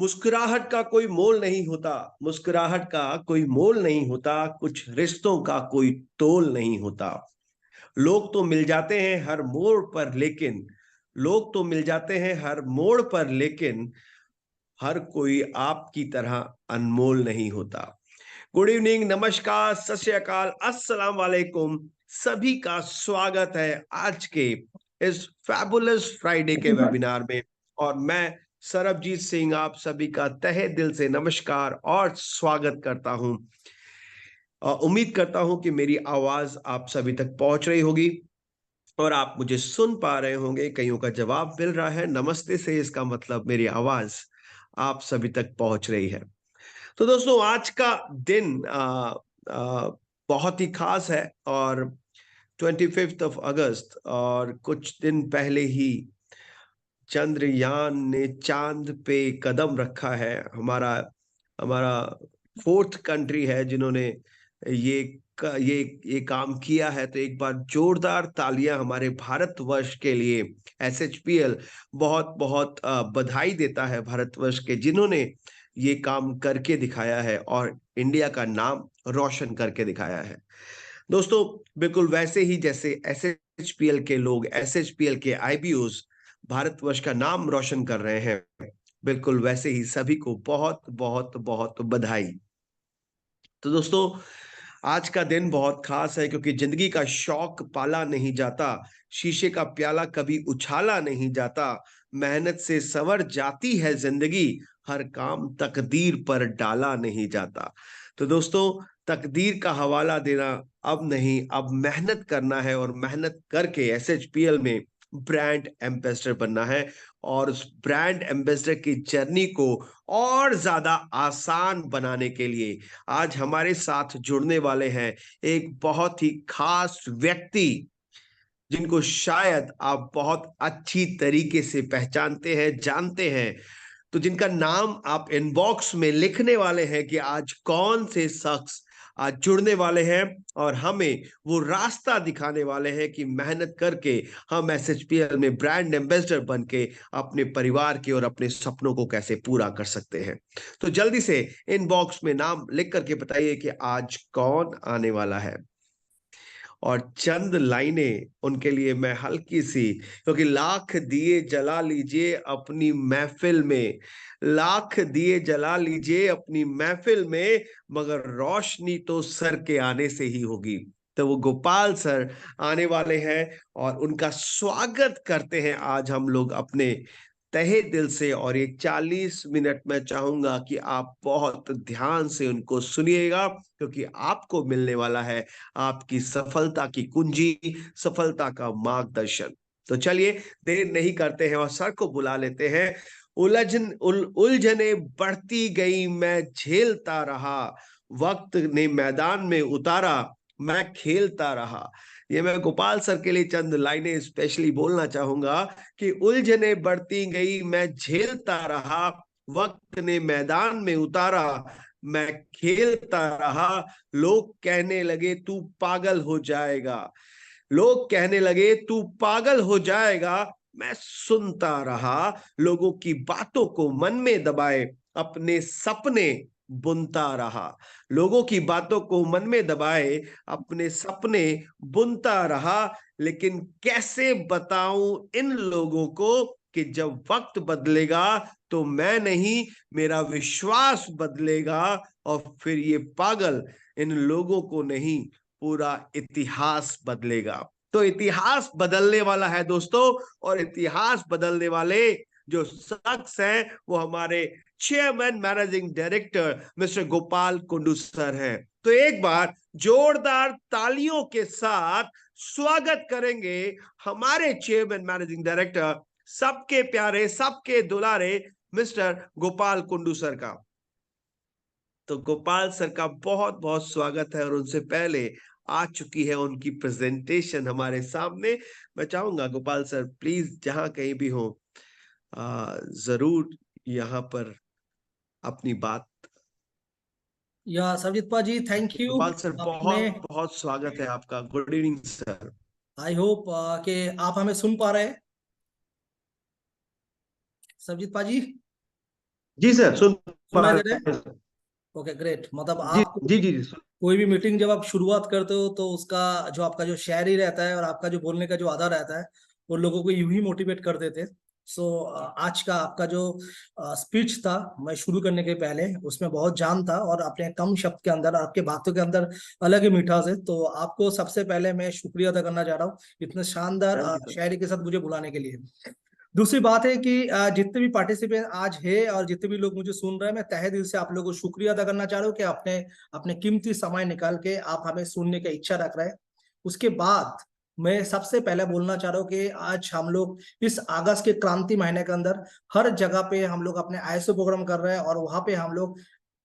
मुस्कुराहट का कोई मोल नहीं होता। मुस्कुराहट का कोई मोल नहीं होता। कुछ रिश्तों का कोई तोल नहीं होता। लोग तो मिल जाते हैं हर मोड़ पर लेकिन लोग तो मिल जाते हैं हर मोड़ पर लेकिन हर कोई आपकी तरह अनमोल नहीं होता। गुड इवनिंग, नमस्कार, सत श्री अकाल, अस्सलाम वालेकुम। सभी का स्वागत है आज के इस फैबुलस फ्राइडे के वेबिनार में। और मैं सरबजीत सिंह आप सभी का तहे दिल से नमस्कार और स्वागत करता हूं। उम्मीद करता हूं कि मेरी आवाज आप सभी तक पहुंच रही होगी और आप मुझे सुन पा रहे होंगे। कईयों का जवाब मिल रहा है नमस्ते से, इसका मतलब मेरी आवाज आप सभी तक पहुंच रही है। तो दोस्तों, आज का दिन बहुत ही खास है और 25 अगस्त और कुछ दिन पहले ही चंद्रयान ने चांद पे कदम रखा है। हमारा हमारा फोर्थ कंट्री है जिन्होंने ये ये काम किया है। तो एक बार जोरदार तालियां हमारे भारतवर्ष के लिए। एसएचपीएल बहुत बहुत बधाई देता है भारतवर्ष के, जिन्होंने ये काम करके दिखाया है और इंडिया का नाम रोशन करके दिखाया है। दोस्तों, बिल्कुल वैसे ही जैसे एसएचपीएल के लोग, एसएचपीएल के आईबीओज भारतवर्ष का नाम रोशन कर रहे हैं, बिल्कुल वैसे ही सभी को बहुत बहुत बहुत बधाई। तो दोस्तों, आज का दिन बहुत खास है क्योंकि जिंदगी का शौक पाला नहीं जाता, शीशे का प्याला कभी उछाला नहीं जाता, मेहनत से संवर जाती है जिंदगी, हर काम तकदीर पर डाला नहीं जाता। तो दोस्तों, तकदीर का हवाला देना अब नहीं, अब मेहनत करना है और मेहनत करके एसएचपीएल में ब्रांड एम्बेसडर बनना है। और उस ब्रांड एम्बेसडर की जर्नी को और ज्यादा आसान बनाने के लिए आज हमारे साथ जुड़ने वाले हैं एक बहुत ही खास व्यक्ति, जिनको शायद आप बहुत अच्छी तरीके से पहचानते हैं, जानते हैं। तो जिनका नाम आप इनबॉक्स में लिखने वाले हैं कि आज कौन से शख्स आज जुड़ने वाले हैं और हमें वो रास्ता दिखाने वाले हैं कि मेहनत करके हम एसएचपीएल में ब्रांड एम्बेसडर बन के अपने परिवार के और अपने सपनों को कैसे पूरा कर सकते हैं। तो जल्दी से इनबॉक्स में नाम लिख करके बताइए कि आज कौन आने वाला है। और चंद लाइनें उनके लिए मैं हल्की सी, क्योंकि लाख दिए जला लीजिए अपनी महफिल में, लाख दिए जला लीजिए अपनी महफिल में, मगर रोशनी तो सर के आने से ही होगी। तो वो गोपाल सर आने वाले हैं और उनका स्वागत करते हैं आज हम लोग अपने तहे दिल से। और ये 40 मिनट मैं चाहूंगा कि आप बहुत ध्यान से उनको सुनिएगा, क्योंकि आपको मिलने वाला है आपकी सफलता की कुंजी, सफलता का मार्गदर्शन। तो चलिए देर नहीं करते हैं और सर को बुला लेते हैं। उलझने बढ़ती गई, मैं झेलता रहा, वक्त ने मैदान में उतारा, मैं खेलता रहा। ये मैं गोपाल सर के लिए चंद लाइनें स्पेशली बोलना चाहूंगा कि उलझने बढ़ती गई, मैं झेलता रहा, वक्त ने मैदान में उतारा, मैं खेलता रहा, लोग कहने लगे तू पागल हो जाएगा, लोग कहने लगे तू पागल हो जाएगा, मैं सुनता रहा, लोगों की बातों को मन में दबाए अपने सपने बुनता रहा, लोगों की बातों को मन में दबाए अपने सपने बुनता रहा। लेकिन कैसे बताऊं इन लोगों को कि जब वक्त बदलेगा तो मैं नहीं, मेरा विश्वास बदलेगा और फिर ये पागल इन लोगों को नहीं, पूरा इतिहास बदलेगा। तो इतिहास बदलने वाला है दोस्तों, और इतिहास बदलने वाले जो शख्स हैं वो हमारे chairman managing director mister Gopal Kundu sir हैं। तो एक बार जोरदार तालियों के साथ स्वागत करेंगे हमारे चेयरमैन मैनेजिंग डायरेक्टर, सबके प्यारे, सबके दुलारे मिस्टर गोपाल कुंडू सर का। तो गोपाल सर का बहुत बहुत स्वागत है और उनसे पहले आ चुकी है उनकी प्रेजेंटेशन हमारे सामने। मैं चाहूंगा गोपाल सर प्लीज जहां कहीं भी हो जरूर यहाँ पर अपनी बात। या सरजीत पाजी, थैंक यू। गोपाल सर आपने बहुत बहुत स्वागत है आपका। Good evening sir. I hope कि आप हमें सुन पा रहे हैं सरजीत पाजी। जी सर, सुन पा सुनाई दे रहा रहे है? हैं सर। Okay great. मतलब जी आप जी जी जी कोई भी मीटिंग जब आप शुरुआत करते हो तो उसका जो आपका जो शायरी रहता है और आपका जो बोलने का जो आधा रहता है वो लोगों को यूं ही मोटिवेट कर देते हैं। सो आज का आपका जो स्पीच था, मैं शुरू करने के पहले उसमें बहुत जान था और अपने कम शब्द के अंदर आपके बातों के अंदर अलग ही मिठास है। तो आपको सबसे पहले मैं शुक्रिया अदा करना चाह रहा हूँ इतने शानदार थैंक यू सर। शायरी के साथ मुझे बुलाने के लिए। दूसरी बात है कि जितने भी पार्टिसिपेंट आज है और जितने भी लोग मुझे सुन रहे हैं, मैं तहे दिल से आप लोगों को शुक्रिया अदा करना चाह रहा हूँ कि अपने अपने कीमती समय निकाल के आप हमें सुनने की इच्छा रख रहे हैं। उसके बाद मैं सबसे पहले बोलना चाह रहा हूँ कि आज हम लोग इस अगस्त के क्रांति महीने के अंदर हर जगह पे हम लोग अपने आईएसओ प्रोग्राम कर रहे हैं और वहां पे हम लोग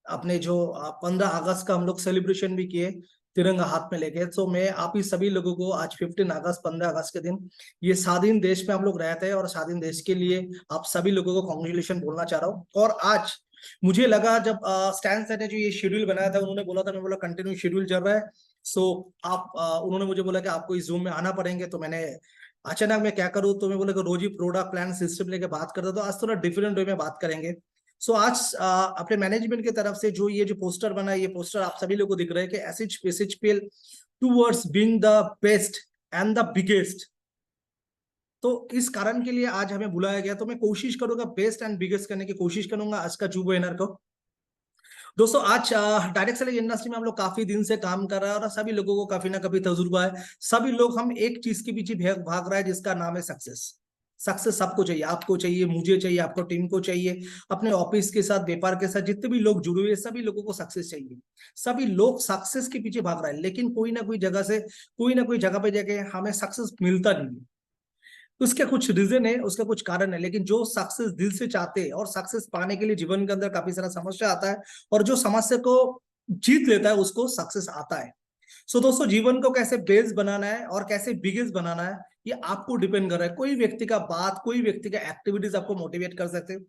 अपने जो 15 अगस्त का हम लोग सेलिब्रेशन भी किए तिरंगा हाथ में लेके। तो मैं आप ही सभी लोगों को आज 15 अगस्त 15 अगस्त के दिन ये स्वाधीन देश में हम लोग रहते हैं और स्वाधीन देश के लिए आप सभी लोगों को कॉन्ग्रेचुलेशन बोलना चाह रहा हूँ। और आज मुझे लगा जब स्टैन सर ने जो ये शेड्यूल बनाया था उन्होंने बोला था, मैं बोला कंटिन्यू शेड्यूल चल रहा है। सो आप उन्होंने मुझे बोला कि आपको इस जूम में आना पड़ेंगे। तो मैंने अचानक मैं क्या करूँ, तो मैं बोला कि रोज ही प्रोडक्ट प्लान सिस्टम लेके बात करता, तो आज थोड़ा डिफरेंट वे में बात करेंगे। सो आज अपने मैनेजमेंट की तरफ से जो ये जो पोस्टर बना है, ये पोस्टर आप सभी लोगों को दिख रहा है कि SHPL towards being the best and the biggest. तो इस कारण के लिए आज हमें बुलाया गया, तो मैं कोशिश करूंगा बेस्ट एंड बिगेस्ट करने की कोशिश करूंगा आज का जुबो एनर को। दोस्तों आज डायरेक्ट सेलिंग इंडस्ट्री में हम लोग काफी दिन से काम कर रहे हैं और सभी लोगों को काफी ना कभी तजुर्बा है। सभी लोग हम एक चीज के पीछे भाग रहा है जिसका नाम है सक्सेस। सक्सेस सबको चाहिए, आपको चाहिए, मुझे चाहिए, आपको टीम को चाहिए, अपने ऑफिस के साथ, व्यापार के साथ जितने भी लोग जुड़े हुए सभी लोगों को सक्सेस चाहिए। सभी लोग सक्सेस के पीछे भाग रहे हैं, लेकिन कोई ना कोई जगह से कोई ना कोई जगह पे जाके हमें सक्सेस मिलता नहीं है। उसके कुछ रीजन है, उसका कुछ कारण है, लेकिन जो सक्सेस दिल से चाहते हैं और सक्सेस पाने के लिए जीवन के अंदर काफी सारा समस्या आता है और जो समस्या को जीत लेता है उसको सक्सेस आता है। सो दोस्तों जीवन को कैसे बेस बनाना है और कैसे बिगेस्ट बनाना है ये आपको डिपेंड कर रहा है। कोई व्यक्ति का बात, कोई व्यक्ति का एक्टिविटीज आपको मोटिवेट कर सकते हैं।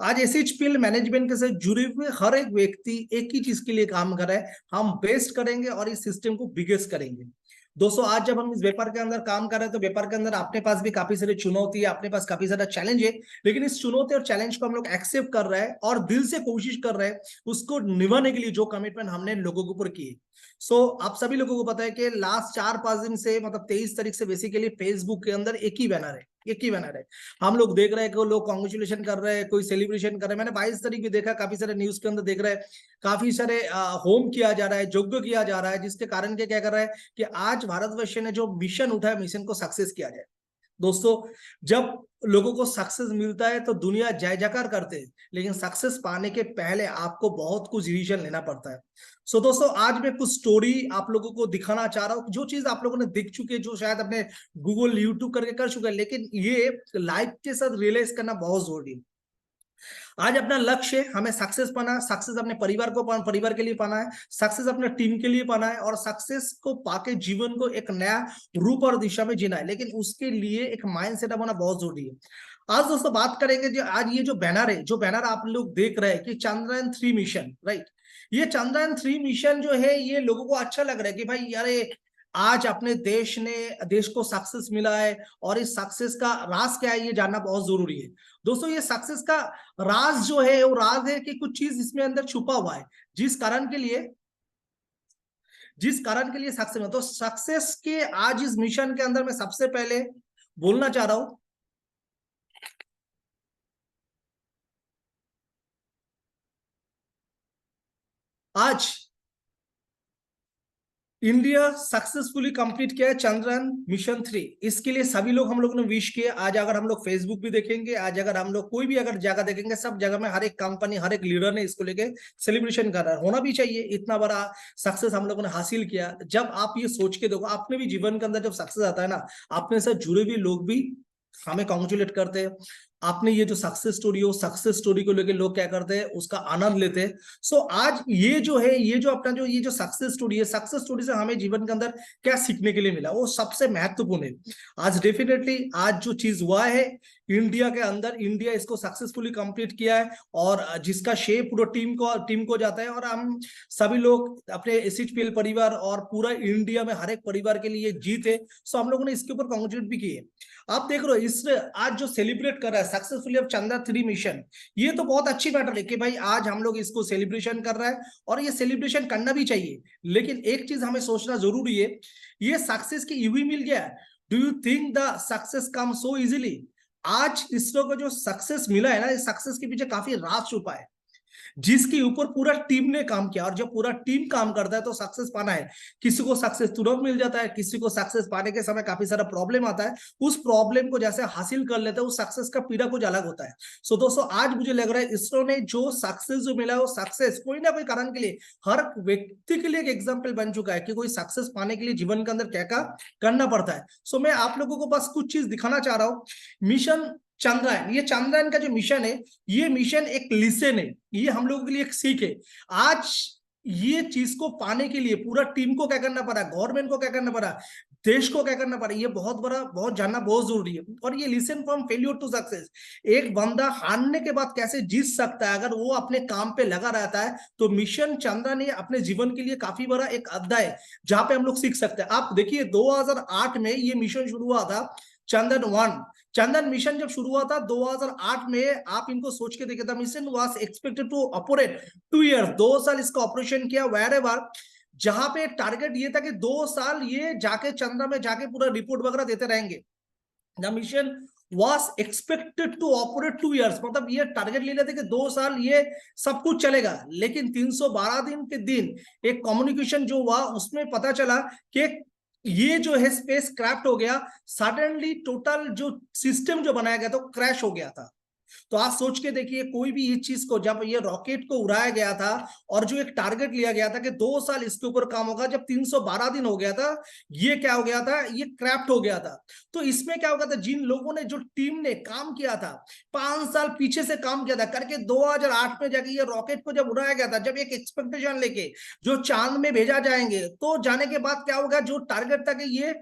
आज एसएचपीएल मैनेजमेंट के साथ जुड़े हुए हर एक व्यक्ति एक ही चीज के लिए काम कर रहा है, हम बेस्ट करेंगे और इस सिस्टम को बिगेस्ट करेंगे। दोस्तों आज जब हम इस व्यापार के अंदर काम कर रहे हैं तो व्यापार के अंदर अपने पास भी काफी सारी चुनौती है, अपने पास काफी सारा चैलेंज है, लेकिन इस चुनौती और चैलेंज को हम लोग एक्सेप्ट कर रहे हैं और दिल से कोशिश कर रहे हैं उसको निभाने के लिए जो कमिटमेंट हमने लोगों के ऊपर किए। आप सभी लोगों को पता है कि लास्ट 4-5 दिन से मतलब 23 तारीख से बेसिकली फेसबुक के अंदर एक ही बैनर है, एक ही बैनर है। हम लोग देख रहे हैं कि लोग कॉन्ग्रेचुलेशन कर रहे हैं, कोई सेलिब्रेशन कर रहे हैं। मैंने 22 तारीख भी देखा, काफी सारे न्यूज के अंदर देख रहे हैं, काफी सारे होम किया जा रहा है, यज्ञ किया जा रहा है, जिसके कारण क्या कर रहा है कि आज भारतवर्ष ने जो मिशन उठाया, मिशन को सक्सेस किया जाए। दोस्तों जब लोगों को सक्सेस मिलता है तो दुनिया जय जयकार करते हैं, लेकिन सक्सेस पाने के पहले आपको बहुत कुछ डिसीजन लेना पड़ता है। दोस्तों आज मैं कुछ स्टोरी आप लोगों को दिखाना चाह रहा हूँ, जो चीज आप लोगों ने देख चुके हैं, जो शायद अपने गूगल यूट्यूब करके कर चुके हैं, लेकिन ये लाइफ के साथ रियलाइज करना बहुत जरूरी है। आज अपना लक्ष्य है हमें सक्सेस पाना है, सक्सेस अपने परिवार को परिवार के लिए पाना है, सक्सेस अपने टीम के लिए पाना है और सक्सेस को पाके जीवन को एक नया रूप और दिशा में जीना है, लेकिन उसके लिए एक माइंड सेटअप होना बहुत जरूरी है। आज दोस्तों बात करेंगे जो आज ये जो बैनर है, जो बैनर आप लोग देख रहे हैं कि चंद्रयान 3 मिशन, राइट। ये चंद्रयान 3 मिशन जो है ये लोगों को अच्छा लग रहा है कि भाई यार आज अपने देश को सक्सेस मिला है और इस सक्सेस का राज क्या है ये जानना बहुत जरूरी है। दोस्तों ये सक्सेस का राज जो है वो राज है कि कुछ चीज इसमें अंदर छुपा हुआ है, जिस कारण के लिए सक्सेस है। तो सक्सेस के आज इस मिशन के अंदर मैं सबसे पहले बोलना चाह रहा हूं, आज इंडिया सक्सेसफुली कंप्लीट किया है चंद्रयान मिशन 3। इसके लिए सभी लोग हम लोग ने विश किया। आज अगर हम लोग फेसबुक भी देखेंगे, आज अगर हम लोग कोई भी अगर जगह देखेंगे, सब जगह में हर एक कंपनी, हर एक लीडर ने इसको लेके सेलिब्रेशन कर रहा है। होना भी चाहिए, इतना बड़ा सक्सेस हम लोगों ने हासिल किया। जब आप ये सोच के देखो, आपने भी जीवन के अंदर जब सक्सेस आता है ना, अपने साथ जुड़े हुए लोग भी हमें कॉन्ग्रेचुलेट करते हैं। आपने ये जो सक्सेस स्टोरी हो, सक्सेस स्टोरी को लेकर लोग क्या करते हैं, उसका आनंद लेते हैं। आज ये जो है, ये जो अपना जो ये जो सक्सेस स्टोरी है, सक्सेस स्टोरी से हमें जीवन के अंदर क्या सीखने के लिए मिला वो सबसे महत्वपूर्ण है। आज डेफिनेटली आज जो चीज हुआ है इंडिया के अंदर इंडिया इसको सक्सेसफुली कंप्लीट किया है, और जिसका श्रेय पूरा टीम को जाता है। और हम सभी लोग अपने एसएचपीएल परिवार और पूरा इंडिया में हर एक परिवार के लिए जीत है, सो हम लोगों ने इसके ऊपर कॉन्ग्रेचुलेट भी किए। आप देख रहे हो इस आज जो सेलिब्रेट कर रहा है सक्सेसफुली अब चंद्रयान-3 मिशन, ये तो बहुत अच्छी मैटर है कि भाई आज हम लोग इसको सेलिब्रेशन कर रहा है, और ये सेलिब्रेशन करना भी चाहिए। लेकिन एक चीज हमें सोचना जरूरी है, ये सक्सेस की यूं ही मिल गया। Do you think the success come so easily? आज इसरो को जो सक्सेस मिला है ना, इस सक्सेस के पीछे काफी राज छुपा है, जिसके ऊपर पूरा टीम ने काम किया। और जब पूरा टीम काम करता है तो सक्सेस पाना है, किसी को सक्सेस तुरंत मिल जाता है, किसी को सक्सेस पाने के समय काफी सारा प्रॉब्लम आता है, उस प्रॉब्लम को जैसे हासिल कर लेते हैं, उस सक्सेस का पीड़ा कुछ अलग होता है। सो दोस्तों, आज मुझे लग रहा है इसरो ने जो सक्सेस जो मिला है, वो सक्सेस कोई ना कोई कारण के लिए हर व्यक्ति के लिए एक एग्जाम्पल बन चुका है कि कोई सक्सेस पाने के लिए जीवन के अंदर क्या क्या करना पड़ता है। सो मैं आप लोगों को बस कुछ चीज दिखाना चाह रहा हूँ। मिशन चंद्रयान, ये चंद्रयान का जो मिशन है, ये मिशन एक लेसन है, ये हम लोगों के लिए एक सीख है। आज ये चीज को पाने के लिए पूरा टीम को क्या करना पड़ा, गवर्नमेंट को क्या करना पड़ा, देश को क्या करना पड़ा, ये बहुत बड़ा, बहुत जानना बहुत जरूरी है। और ये lesson from failure to success, एक बंदा हारने के बाद कैसे जीत सकता है अगर वो अपने काम पे लगा रहता है। तो मिशन चंद्रयान ने अपने जीवन के लिए काफी बड़ा एक अध्याय है, जहां पे हम लोग सीख सकते हैं। आप देखिए 2008 में ये मिशन शुरू हुआ था, चंद्रयान-1। चंद्रयान मिशन जब शुरू हुआ था 2008 में, आप इनको सोच के देखिए, the mission was expected to operate 2 year, 2 साल इसका ऑपरेशन किया वेरेवर, जहां पे टारगेट ये था कि 2 साल ये जाके चंद्रमा में जाके पूरा रिपोर्ट वगैरह देते रहेंगे। The mission was expected to operate 2 years, मतलब ये टारगेट ले लेते कि 2 साल ये सब कुछ चलेगा। लेकिन 312 दिन के दिन एक कम्युनिकेशन जो हुआ, उसमें पता चला कि ये जो है स्पेस क्राफ्ट हो गया, सडनली टोटल जो सिस्टम जो बनाया गया था क्रैश हो गया था। तो आप सोच के देखिए, कोई भी इस चीज को, जब ये रॉकेट को उड़ाया गया था और जो एक टारगेट लिया गया था कि 2 साल इसके ऊपर काम होगा, जब 312 दिन हो गया था, ये क्या हो गया था, ये क्रैफ्ट हो गया था। तो इसमें क्या हो गया था, जिन लोगों ने, जो टीम ने काम किया था, 5 साल पीछे से काम किया था करके 2008 में जाके ये रॉकेट को जब उड़ाया गया था, जब एक एक्सपेक्टेशन लेके जो चांद में भेजा जाएंगे, तो जाने के बाद क्या होगा, जो टारगेट था कि ये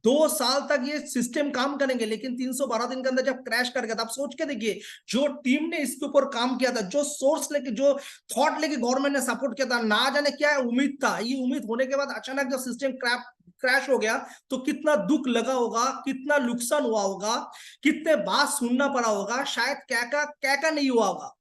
2 साल तक ये सिस्टम काम करेंगे, लेकिन 312 दिन के अंदर जब क्रैश कर गया था। आप सोच के देखिए, जो टीम ने इसके ऊपर काम किया था, जो सोर्स लेके, जो थॉट लेके गवर्नमेंट ने सपोर्ट किया था, ना जाने क्या उम्मीद था, ये उम्मीद होने के बाद अचानक जब सिस्टम क्रैश हो गया, तो कितना दुख लगा होगा, कितना नुकसान हुआ होगा, कितने बात सुनना पड़ा होगा, शायद क्या नहीं हुआ होगा।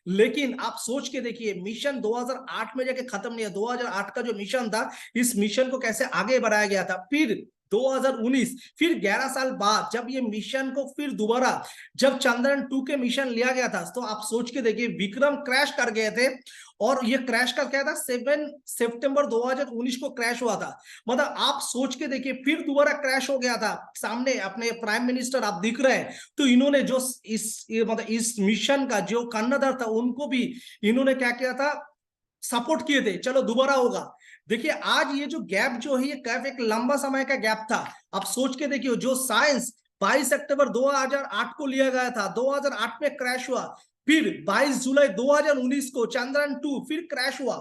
लेकिन आप सोच के देखिए, मिशन 2008 में जाके खत्म नहीं है। 2008 का जो मिशन था, इस मिशन को कैसे आगे बढ़ाया गया था। फिर 2019, फिर 11 साल बाद जब ये मिशन को फिर दोबारा, जब चंद्रयान-2 के मिशन लिया गया था, तो आप सोच के देखिए, विक्रम क्रैश कर गए थे, और ये क्रैश का क्या था, 7 सितंबर 2019 को क्रैश हुआ था। मतलब आप सोच के देखिए, फिर दोबारा क्रैश हो गया था। सामने अपने प्राइम मिनिस्टर आप दिख रहे हैं, तो इन्होंने जो मतलब इस मिशन का जो कर्णधार था, उनको भी इन्होंने क्या किया था, सपोर्ट किए थे, चलो दोबारा होगा। देखिए, आज ये जो गैप जो है, ये गैप एक लंबा समय का गैप था। आप सोच के देखिए, जो साइंस 22 अक्टूबर 2008 को लिया गया था, 2008 में क्रैश हुआ, फिर 22 जुलाई 2019 को चंद्रयान-2 फिर क्रैश हुआ,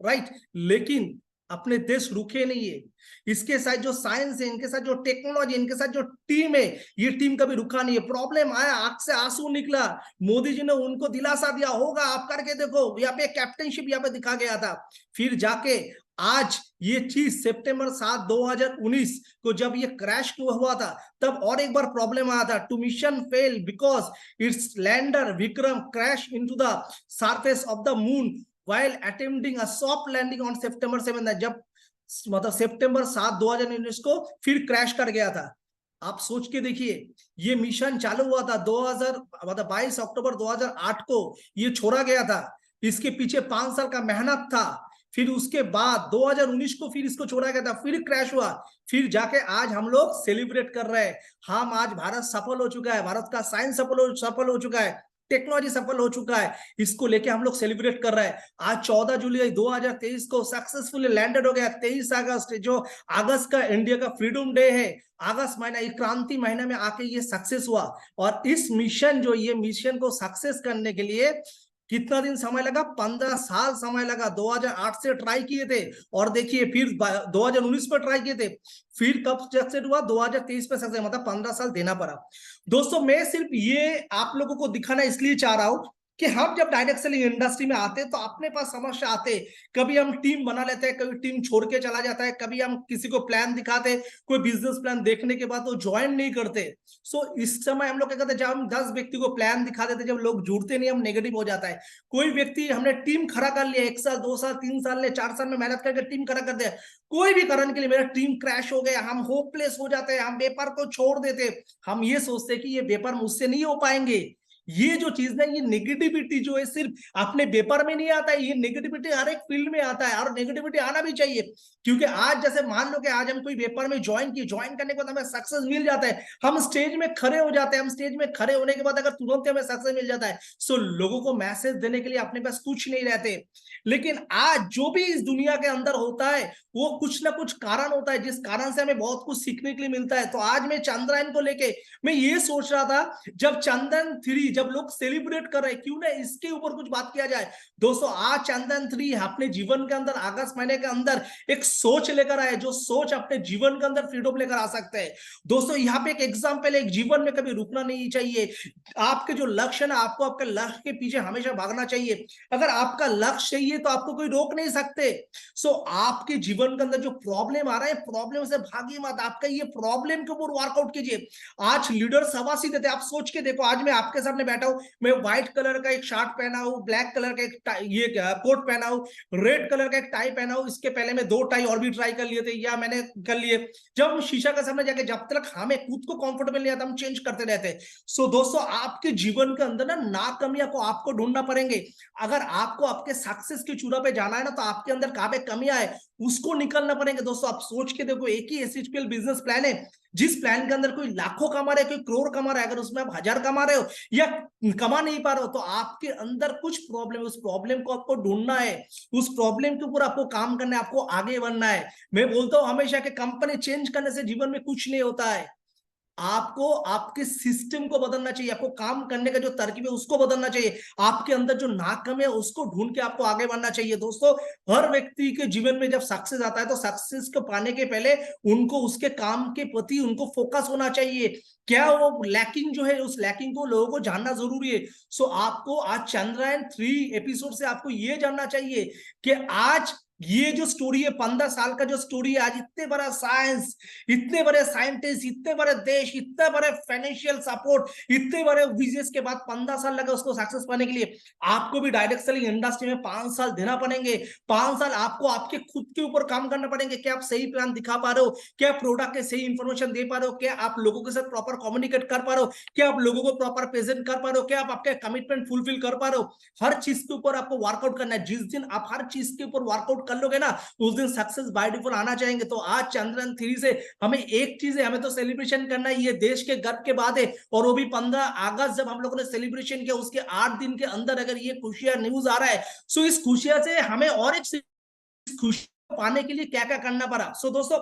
राइट। लेकिन अपने देश रुके नहीं है, इसके साथ जो साइंस है, इनके साथ जो टेक्नोलॉजी, इनके साथ जो टीम है, ये टीम कभी रुका नहीं है। प्रॉब्लम आया, आंख से आंसू निकला, मोदी जी ने उनको दिलासा दिया, होगा आप करके देखो, यहाँ पे कैप्टनशिप यहाँ पे दिखा गया था। फिर जाके आज ये चीज सितंबर 7, 2019 को जब ये क्रैश हुआ था, तब और एक बार प्रॉब्लम आया था। Two mission fail because its lander Vikram crash into the surface of the moon while attempting a soft landing on September 7, जब मतलब सितंबर 7, 2019 को फिर क्रैश कर गया था। आप सोच के देखिए, ये मिशन चालू हुआ था 22 अक्टूबर 2008 को ये छोड़ा गया था। इसके पीछे 5 साल का मेहनत था। फिर उसके बाद 2019 को फिर इसको छोड़ा गया था, फिर क्रैश हुआ, फिर जाके आज हम लोग सेलिब्रेट कर रहे हैं। हम आज भारत सफल हो चुका है, भारत का साइंस सफल हो चुका है, टेक्नोलॉजी सफल हो चुका है, इसको लेके हम लोग सेलिब्रेट कर रहे हैं। आज 14 जुलाई 2023 को सक्सेसफुली लैंडेड हो गया। 23 अगस्त, जो अगस्त का इंडिया का फ्रीडम डे है, अगस्त महीना, ये क्रांति महीना में आके ये सक्सेस हुआ। और इस मिशन, जो ये मिशन को सक्सेस करने के लिए कितना दिन समय लगा? 15 साल समय लगा। 2008 से ट्राई किए थे और देखिए फिर 2019 में ट्राई किए थे, फिर कब सक्सेस हुआ? 2023 में सक्सेस, मतलब 15 साल देना पड़ा। दोस्तों मैं सिर्फ ये आप लोगों को दिखाना इसलिए चाह रहा हूं कि हम जब डायरेक्ट सेलिंग इंडस्ट्री में आते हैं तो अपने पास समस्या आते हैं। कभी हम टीम बना लेते हैं, कभी टीम छोड़ के चला जाता है, कभी हम किसी को प्लान दिखाते हैं, कोई बिजनेस प्लान देखने के बाद वो ज्वाइन नहीं करते। सो इस समय हम लोग क्या करते हैं, जब हम 10 व्यक्ति को प्लान दिखा देते हैं, जब लोग जुड़ते नहीं, हम नेगेटिव हो जाता है। कोई व्यक्ति हमने टीम खड़ा कर लिया, 1 साल 2 साल 3 साल ने 4 साल में मेहनत करके टीम खड़ा कर दिया, कोई भी कारण के लिए मेरा टीम क्रैश हो गया, हम होपलेस हो जाते हैं, हम व्यापार को छोड़ देते, हम ये सोचते हैं कि ये व्यापार मुझसे नहीं हो पाएंगे। ये जो चीज ना, ये नेगेटिविटी जो है सिर्फ अपने व्यापार में नहीं आता है, ये नेगेटिविटी हर एक फील्ड में आता है और नेगेटिविटी आना भी चाहिए। क्योंकि आज जैसे मान लो कि आज हम कोई व्यापार में ज्वाइन किए, ज्वाइन करने के बाद हमें सक्सेस मिल जाता है, हम स्टेज में खड़े हो जाते हैं, हम स्टेज में खड़े होने के बाद अगर तुरंत हमें सक्सेस मिल जाता है, सो लोगों को मैसेज देने के लिए अपने पास कुछ नहीं रहते। लेकिन आज जो भी इस दुनिया के अंदर होता है वो कुछ ना कुछ कारण होता है, जिस कारण से हमें बहुत कुछ सीखने के लिए मिलता है। तो आज मैं चंद्रयान को लेके मैं ये सोच रहा था, जब चंद्रयान-3 जब लोग सेलिब्रेट कर रहे हैं, क्यों ना इसके ऊपर कुछ बात किया जाए। दोस्तों आज चंद्रयान-3 अपने जीवन के अंदर अगस्त महीने के अंदर एक सोच लेकर आए, जो सोच अपने जीवन के अंदर फ्रीडम लेकर आ सकते हैं। दोस्तों यहाँ पे एक एग्जाम्पल है, एक जीवन में कभी रुकना नहीं चाहिए। आपके जो लक्ष्य है ना, आपको आपके लक्ष्य के पीछे हमेशा भागना चाहिए। अगर आपका लक्ष्य सही है तो आपको कोई रोक नहीं सकते। सो आपके जीवन के अंदर जो प्रॉब्लम आ रहा है, प्रॉब्लम से भागिए मत, आपका ये प्रॉब्लम के ऊपर वर्कआउट कीजिए। आज लीडर शाबाशी देते हैं, आप सोच के देखो, आज मैं आपके सामने बैठा हूं, मैं व्हाइट कलर का एक शर्ट पहना हूं, ब्लैक कलर का एक ये कोट पहना हूं, रेड कलर का एक टाई पहना हूं। इसके पहले मैं 2 टाई और भी ट्राई कर लिए थे, या मैंने कर लिए। जब हम शीशा के सामने जाके, जब तक हमें खुद को कंफर्टेबल नहीं आता, हम चेंज करते रहते हैं। सो दोस्तों आपके जीवन के अंदर ना नाकामियां को आपको ढूंढना पड़ेंगे। अगर आपको आपके सक्सेस की चूड़ा पे जाना है ना, तो आपके अंदर कहां पे कमियां है उसको निकलना पड़ेंगे। दोस्तों आप सोच के देखो, एक ही एसएचपीएल बिजनेस प्लान है, जिस प्लान के अंदर कोई लाखों कमा रहा है, कोई करोड़ कमा रहा है, अगर उसमें आप 1000 कमा रहे हो या कमा नहीं पा रहे हो, तो आपके अंदर कुछ प्रॉब्लम है। उस प्रॉब्लम को आपको ढूंढना है, उस प्रॉब्लम के ऊपर आपको काम करना है, आपको आगे बढ़ना है। मैं बोलता हूं हमेशा कि कंपनी चेंज करने से जीवन में कुछ नहीं होता है। आपको आपके सिस्टम को बदलना चाहिए, आपको काम करने का जो तरकीब है उसको बदलना चाहिए, आपके अंदर जो नाकाम है उसको ढूंढ के आपको आगे बढ़ना चाहिए। दोस्तों हर व्यक्ति के जीवन में जब सक्सेस आता है तो सक्सेस को पाने के पहले उनको उसके काम के प्रति उनको फोकस होना चाहिए। क्या वो लैकिंग जो है, उस लैकिंग को लोगों को जानना जरूरी है। सो आपको आज चंद्रयान-3 एपिसोड से आपको ये जानना चाहिए कि आज ये जो स्टोरी है, 15 साल का जो स्टोरी है, आज इतने बड़ा साइंस, इतने बड़े साइंटिस्ट, इतने बड़े देश, इतने बड़े फाइनेंशियल सपोर्ट, इतने बड़े विजनेस के बाद 15 साल लगा उसको सक्सेस पाने के लिए। आपको भी डायरेक्ट सेलिंग इंडस्ट्री में 5 साल देना पड़ेंगे। 5 साल आपको आपके खुद के ऊपर काम करना पड़ेंगे। क्या आप सही प्लान दिखा पा रहे हो? क्या प्रोडक्ट के सही इंफॉर्मेशन दे पा रहे हो? क्या आप लोगों के साथ प्रॉपर कम्युनिकेट कर पा रहे हो? क्या आप लोगों को प्रॉपर प्रेजेंट कर पा रहे हो? क्या आप आपके कमिटमेंट फुलफिल कर पा रहे हो? हर चीज के ऊपर आपको वर्कआउट करना है। जिस दिन आप हर चीज के ऊपर वर्कआउट कर लोगे ना, उस दिन सक्सेस बाय डिफॉल्ट आना चाहेंगे। तो आज चंद्रयान-3 से हमें एक चीज है, हमें तो सेलिब्रेशन करना है, ये देश के गर्व के बाद है। और वो भी 15 अगस्त जब हम लोगों ने सेलिब्रेशन किया, उसके 8 दिन के अंदर अगर ये खुशियां न्यूज आ रहा है, सो इस खुशियां से हमें और एक खुशी पाने के लिए क्या क्या करना पड़ा। सो दोस्तों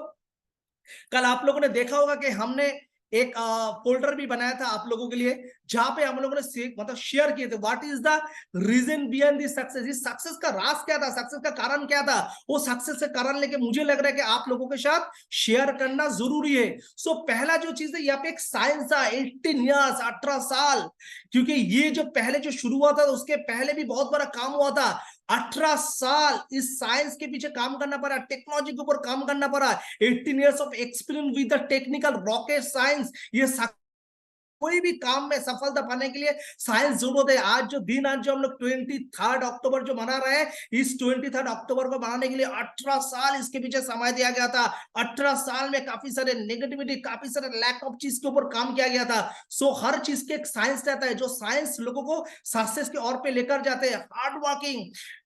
कल आप लोगों ने देखा होगा कि हमने एक फोल्डर भी बनाया था आप लोगों के लिए, जहां पे हम लोगों ने मतलब शेयर किए थे, what is the reason behind this success. इस सक्सेस का राज क्या था, सक्सेस का कारण क्या था, वो सक्सेस का कारण लेके मुझे लग रहा है कि आप लोगों के साथ शेयर करना जरूरी है। सो पहला जो चीज है, यहाँ पे एक साइंस था, 18 ईयर्स, 18 साल, क्योंकि ये जो पहले जो शुरू हुआ था उसके पहले भी बहुत बड़ा काम हुआ था। 18 साल इस साइंस के पीछे काम करना पड़ा, टेक्नोलॉजी के ऊपर काम करना पड़ा। 18 years of experience with the technical rocket science। ये कोई भी काम में सफलता पाने के लिए साइंस जरूरत है। आज जो दिन, आज जो हम लोग 23 अक्टूबर जो मना रहे हैं, इस 23 अक्टूबर को मनाने के लिए 18 साल इसके पीछे समय दिया गया था। 18 साल में काफी सारे नेगेटिविटी, काफी सारे लैक ऑफ चीज के ऊपर काम किया गया था। सो हर चीज के एक साइंस रहता है, जो साइंस लोगों को सक्सेस की ओर पे लेकर जाते हैं। हार्ड वर्किंग,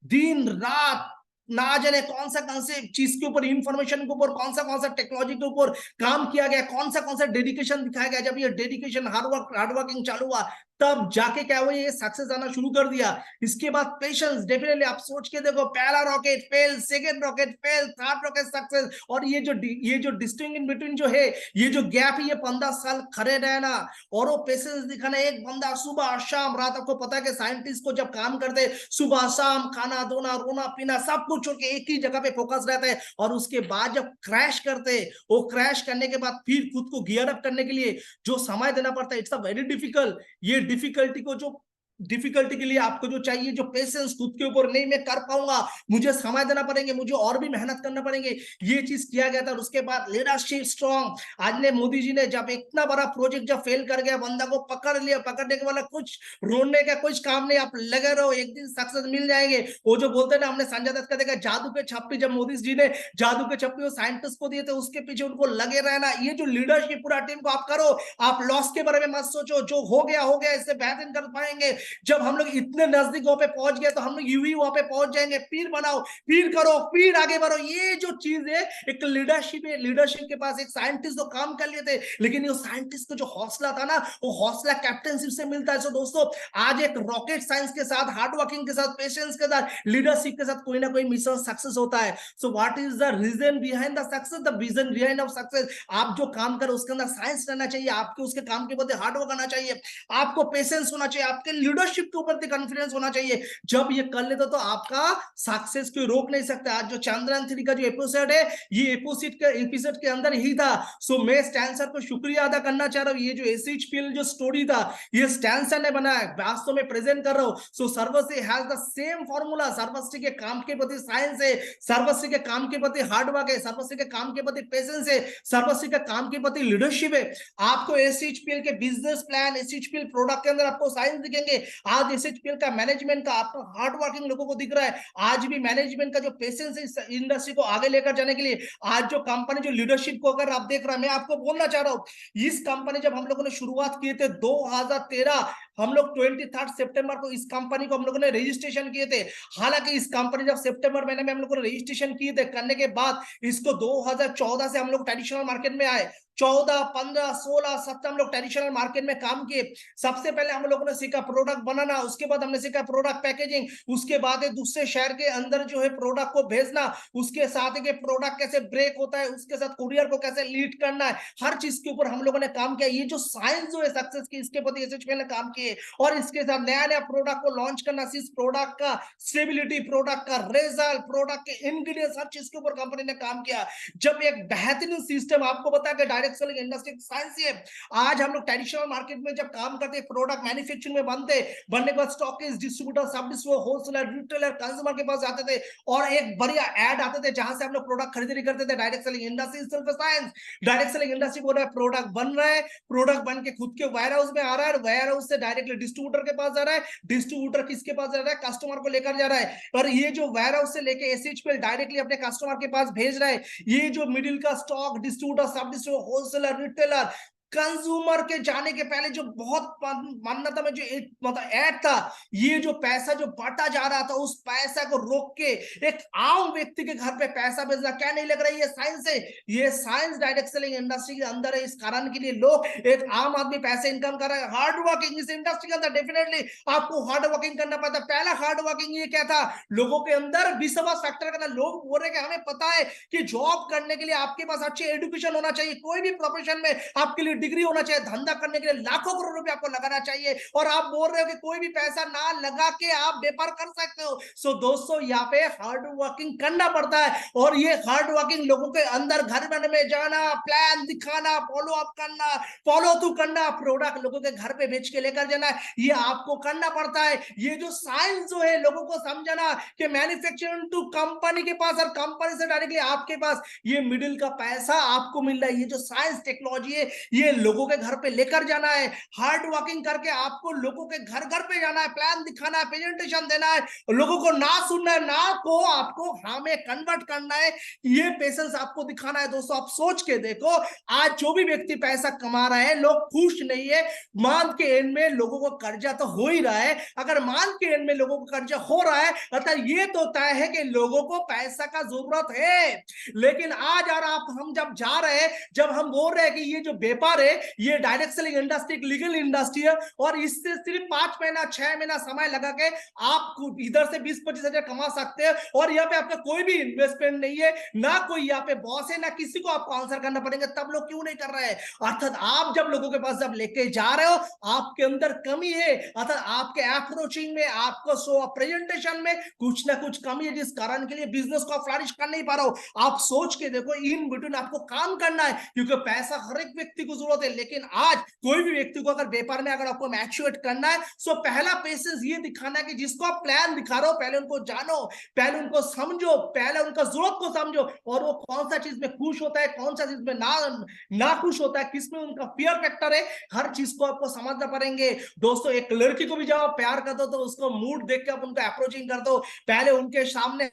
दिन रात, ना जाने कौन से चीज के ऊपर, इंफॉर्मेशन के ऊपर, कौन सा टेक्नोलॉजी के ऊपर काम किया गया, कौन सा डेडिकेशन दिखाया गया। जब ये डेडिकेशन हार्ड वर्किंग चालू हुआ, तब जाके क्या हुआ, ये सक्सेस आना शुरू कर दिया। इसके बाद पेशेंस, डेफिनेटली आप सोच के देखो, पहला rocket fail, second rocket fail, third rocket success, और ये जो डिस्टिंग इन बिटवीन जो है, ये जो गैप है, ये 15 साल खड़े रहना और वो पेशेंस दिखाना। एक बंदा सुबह शाम रात, आपको पता है कि साइंटिस्ट को जब काम करते सुबह शाम खाना धोना रोना पीना सब कुछ छोड़ के एक ही जगह पे फोकस रहता है, और उसके बाद जब क्रैश करते, वो क्रैश करने के बाद फिर खुद को गियर अप करने के लिए जो समय देना पड़ता है, इट्स अ वेरी डिफिकल्ट। ये डिफिकल्टी के लिए आपको जो चाहिए, जो पेशेंस, खुद के ऊपर नहीं मैं कर पाऊंगा, मुझे समय देना पड़ेंगे, मुझे और भी मेहनत करना पड़ेंगे, ये चीज किया गया था। और उसके बाद लीडरशिप स्ट्रॉन्ग। आज ने मोदी जी ने जब इतना बड़ा प्रोजेक्ट जब फेल कर गया, बंदा को पकड़ लिया, पकड़ने के बाद कुछ रोने का कुछ काम नहीं, आप लगे रहो, एक दिन सक्सेस मिल जाएंगे। वो जो बोलते हैं ना, हमने संजय दत्त का देखा, जादू के छप्पी, जब मोदी जी ने जादू के छप्पी वो साइंटिस्ट को दिए थे, उसके पीछे उनको लगे रहना। ये जो लीडरशिप पूरा टीम को आप करो, आप लॉस के बारे में मत सोचो, जो हो गया इससे बेहतर कर पाएंगे। जब हम लोग इतने नजदीक वहां पे पहुंच गए, तो हम लोग यूं ही वहां पे पहुंच जाएंगे। फिर बनाओ, फिर करो, फिर आगे बढ़ो। ये जो चीज है, एक लीडरशिप है। लीडरशिप के पास एक साइंटिस्ट तो काम कर लिए थे, लेकिन ये साइंटिस्ट का जो हौसला था ना, वो हौसला कैप्टनशिप से मिलता है। सो दोस्तों, आज एक रॉकेट साइंस के साथ, हार्ड वर्किंग के साथ, पेशेंस के साथ, लीडरशिप के साथ कोई ना कोई मिशन सक्सेस होता है। So what is the reason behind the success, the vision behind of success. आप जो काम करो उसके अंदर साइंस रहना चाहिए, आपके उसके काम के प्रति हार्ड वर्क करना चाहिए, आपको पेशेंस होना चाहिए, आपके लीडरशिप के ऊपर कॉन्फिडेंस होना चाहिए। जब ये कर लेते तो आपका सक्सेस को रोक नहीं सकता। आज जो चंद्रयान-3 का जो एपिसोड है, ये एपिसोड के अंदर ही था। सो मैं स्टैन सर को शुक्रिया अदा करना चाह रहा हूँ। ये जो एसएचपीएल जो स्टोरी था, ये स्टैन सर ने बनाया, वास्तव में प्रेजेंट कर रहा हूँ। सो सर्वश्री हैज द सेम फॉर्मूला। सर्वश्री के काम के प्रति साइंस है, सर्वश्री के काम के प्रति हार्ड वर्क है, सर्वश्री के काम के प्रति पेशेंस है, सर्वश्री के काम के प्रति लीडरशिप है। आपको एसएचपीएल के बिजनेस प्लान, एसएचपीएल प्रोडक्ट के अंदर आपको साइंस दिखेंगे। आज एसएचपीएल का मैनेजमेंट का आपको हार्ड वर्किंग लोगों को दिख रहा है। आज भी मैनेजमेंट का जो पेशेंस है इस इंडस्ट्री को आगे लेकर जाने के लिए, आज जो कंपनी जो लीडरशिप को अगर आप देख रहे हैं, मैं आपको बोलना चाह रहा हूं, इस कंपनी जब हम लोगों ने शुरुआत किए थे 2013, हम लोग 23 सितंबर को इस कंपनी को हम लोगों ने रजिस्ट्रेशन किए थे। हालांकि इस कंपनी जब सितंबर महीने में हम लोगों ने रजिस्ट्रेशन किए थे, करने के बाद इसको 2014 से हम लोग ट्रेडिशनल मार्केट में आए। 14, 15, 16, 17 हम लोग ट्रेडिशनल मार्केट में काम किए। सबसे पहले हम लोगों ने सीखा प्रोडक्ट बनाना, उसके बाद हमने सीखा प्रोडक्ट पैकेजिंग, उसके बाद दूसरे शहर के अंदर जो है प्रोडक्ट को भेजना, उसके साथ के प्रोडक्ट कैसे ब्रेक होता है, उसके साथ कुरियर को कैसे लीड करना है, हर चीज के ऊपर हम लोगों ने काम किया। ये जो साइंस जो है सक्सेस की, इसके प्रति एसएचपीएल ने काम किए, और इसके साथ नया नया प्रोडक्ट को लॉन्च करना, इस प्रोडक्ट का स्टेबिलिटी, प्रोडक्ट का रिजल्ट, प्रोडक्ट के इंग्रेडिएंट्स, हर चीज के ऊपर कंपनी ने काम किया। जब एक बेहतरीन सिस्टम आपको बता के डायरेक्ट सेलिंग इंडस्ट्री साइंस है। आज हम लोग ट्रेडिशनल मार्केट में जब काम करते हैं, प्रोडक्ट मैन्युफैक्चरिंग में बनने के बाद स्टॉकिस्ट, डिस्ट्रीब्यूटर, सब डिस्ट्रीब्यूटर, होलसेलर, रिटेलर, कंज्यूमर के पास जाते थे, और एक बढ़िया ऐड आते थे जहां से हम लोग प्रोडक्ट खरीदारी करते थे। डायरेक्ट सेलिंग इंडस्ट्री सिर्फ साइंस। डायरेक्ट सेलिंग इंडस्ट्री बोल रहा है प्रोडक्ट बन रहा है, प्रोडक्ट बन के खुद के वेयर हाउस में आ रहा है, वेयर हाउस से डायरेक्टली डिस्ट्रीब्यूटर के पास जा रहा है, डिस्ट्रीब्यूटर किसके पास जा रहा है, कस्टमर को लेकर जा रहा है। और ये जो वेयर हाउस से लेके एसएचपीएल डायरेक्टली अपने कस्टमर के पास भेज रहा है। ये जो मिडिल का स्टॉक, डिस्ट्रीब्यूटर, सब डिस्ट्रीब्यूटर, होलसेलर, रिटेलर, कंज्यूमर के जाने के पहले जो बहुत मान्यता में जो मतलब ऐड था, ये जो पैसा जो बांटा जा रहा था, उस पैसा को रोक के एक आम व्यक्ति के घर पे पैसा भेजना, क्या नहीं लग रहा है ये साइंस है? ये साइंस डायरेक्ट सेलिंग इंडस्ट्री के अंदर है। इस कारण के लिए लोग, एक आम आदमी पैसे इनकम कर रहा है। हार्ड वर्किंग इस इंडस्ट्री के अंदर डेफिनेटली आपको हार्ड वर्किंग करना पड़ता है। पहला हार्ड वर्किंग ये क्या था, लोगों के अंदर विश्वास फैक्टर करना। लोग बोल रहे कि हमें पता है कि जॉब करने के लिए आपके पास अच्छी एजुकेशन होना चाहिए, कोई भी प्रोफेशन में आपके लिए डिग्री होना चाहिए, धंधा करने के लिए लाखों करोड़ रुपए आपको लगाना चाहिए, और आप बोल रहे हो कि कोई भी पैसा ना लगा के आप व्यापार कर सकते हो। सो दोस्तों, यहाँ पे हार्ड वर्किंग करना पड़ता है, और ये हार्ड वर्किंग लोगों के अंदर घर में जाना, प्लान दिखाना, फॉलो अप करना, फॉलो थ्रू करना, प्रोडक्ट लोगों के घर पे बेच के लेकर जाना, ये आपको करना पड़ता है। ये जो साइंस जो है, लोगों को समझाना कि मैन्युफैक्चरिंग टू कंपनी के पास और कंपनी से डायरेक्टली आपके पास ये मिडिल का पैसा आपको मिल रहा है। ये जो साइंस टेक्नोलॉजी है, ये लोगों के घर पे लेकर जाना है। हार्ड वर्किंग करके आपको लोगों के घर घर पे जाना है, प्लान दिखाना है, प्रेजेंटेशन देना है, लोगों को ना सुनना है, ना को आपको हाँ में कन्वर्ट करना है। ये पेशेंस आपको दिखाना है। दोस्तों, आप सोच के देखो, आज जो भी व्यक्ति पैसा कमा रहा है, लोग खुश नहीं है। मंथ के एंड में लोगों को कर्जा तो हो ही रहा है। अगर मंथ के एंड में लोगों को कर्जा हो रहा है, अतः ये तो तय है कि लोगों को पैसा का जरूरत है। लेकिन आज यार आप हम जब जा रहे हैं, जब हम बोल रहे हैं कि ये जो व्यापार पेपर है, ये डायरेक्ट सेलिंग इंडस्ट्री एक लीगल इंडस्ट्री है और इससे सिर्फ 5 महीना 6 महीना समय लगा के आप इधर से 20-25 हजार कमा सकते हैं और यहाँ पे आपका कोई भी इन्वेस्टमेंट नहीं है, ना कोई यहाँ पे बॉस है, ना किसी को आपको आंसर करना पड़ेगा। तब लोग क्यों नहीं कर रहे हैं? अर्थात आप जब लोगों के पास जब लेके जा रहे हो, आपके अंदर कमी है, अर्थात आपके अप्रोचिंग में, आपको शो प्रेजेंटेशन में कुछ ना कुछ कमी है, जिस कारण के लिए बिजनेस को फ्लरिश कर नहीं पा रहा हो। आप सोच के देखो, इन बिटवीन आपको काम करना है, क्योंकि पैसा हर एक व्यक्ति को जरूरत है, लेकिन आज कोई भी व्यक्ति को अगर व्यापार में अगर आपको मैच्योर करना है, सो पहला पेशेंस ये दिखाना है कि जिसको आप प्लान दिखा रहे हो, पहले उनको जानो, पहले उनको समझो, पहले उनका जरूरत को समझो, और वो कौन सा चीज में खुश होता है, कौन सा चीज में ना खुश होता है, किसमें उनका फियर फैक्टर है, हर चीज को आपको समझना पड़ेंगे। दोस्तों, एक लड़की को भी जब आप प्यार कर दो तो उसको मूड देख के आप उनका अप्रोचिंग कर दो, पहले उनके सामने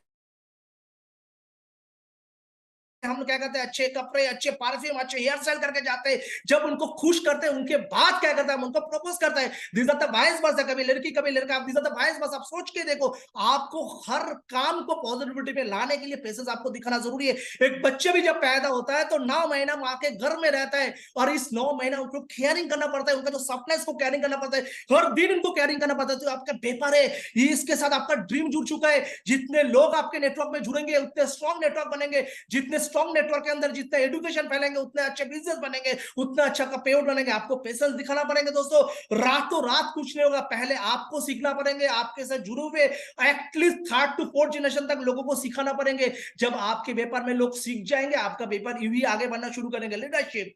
हम क्या कहते हैं, अच्छे कपड़े, अच्छे परफ्यूम, अच्छे हेयर स्टाइल करके जाते हैं, जब उनको खुश करते हैं उनके बाद क्या करता है, उनको प्रपोज करता है। This are the vice versa, कभी लड़की कभी लड़का, this are the vice versa. आप सोच के देखो, आपको हर काम को पॉजिटिविटी में लाने के लिए पेशेंस आपको दिखाना जरूरी है। एक बच्चे भी जब पैदा होता है तो 9 महीना माँ के घर में रहता है और इस 9 महीना उनको केयरिंग करना पड़ता है, उनका जो सपना है इसको केयरिंग करना पड़ता है, हर दिन उनको केयरिंग करना पड़ता है। तो आपका पेपर है, इसके साथ आपका ड्रीम जुड़ चुका है। जितने लोग आपके नेटवर्क में जुड़ेंगे उतने स्ट्रॉन्ग नेटवर्क बनेंगे, जितने स्ट्रॉन्ग नेटवर्क के अंदर जितने एजुकेशन फैलेंगे उतने अच्छे बिजनेस बनेंगे, उतना अच्छा का पेआउट बनेंगे। आपको पेशेंस दिखाना पड़ेगा दोस्तों, रातों रात कुछ नहीं होगा, पहले आपको सीखना पड़ेंगे, आपके साथ जुड़े हुए at least 3rd to 4th generation तक लोगों को सिखाना पड़ेंगे। जब आपके व्यापार में लोग सीख जाएंगे, आपका व्यापार यूं ही आगे बढ़ना शुरू करेंगे। लीडरशिप,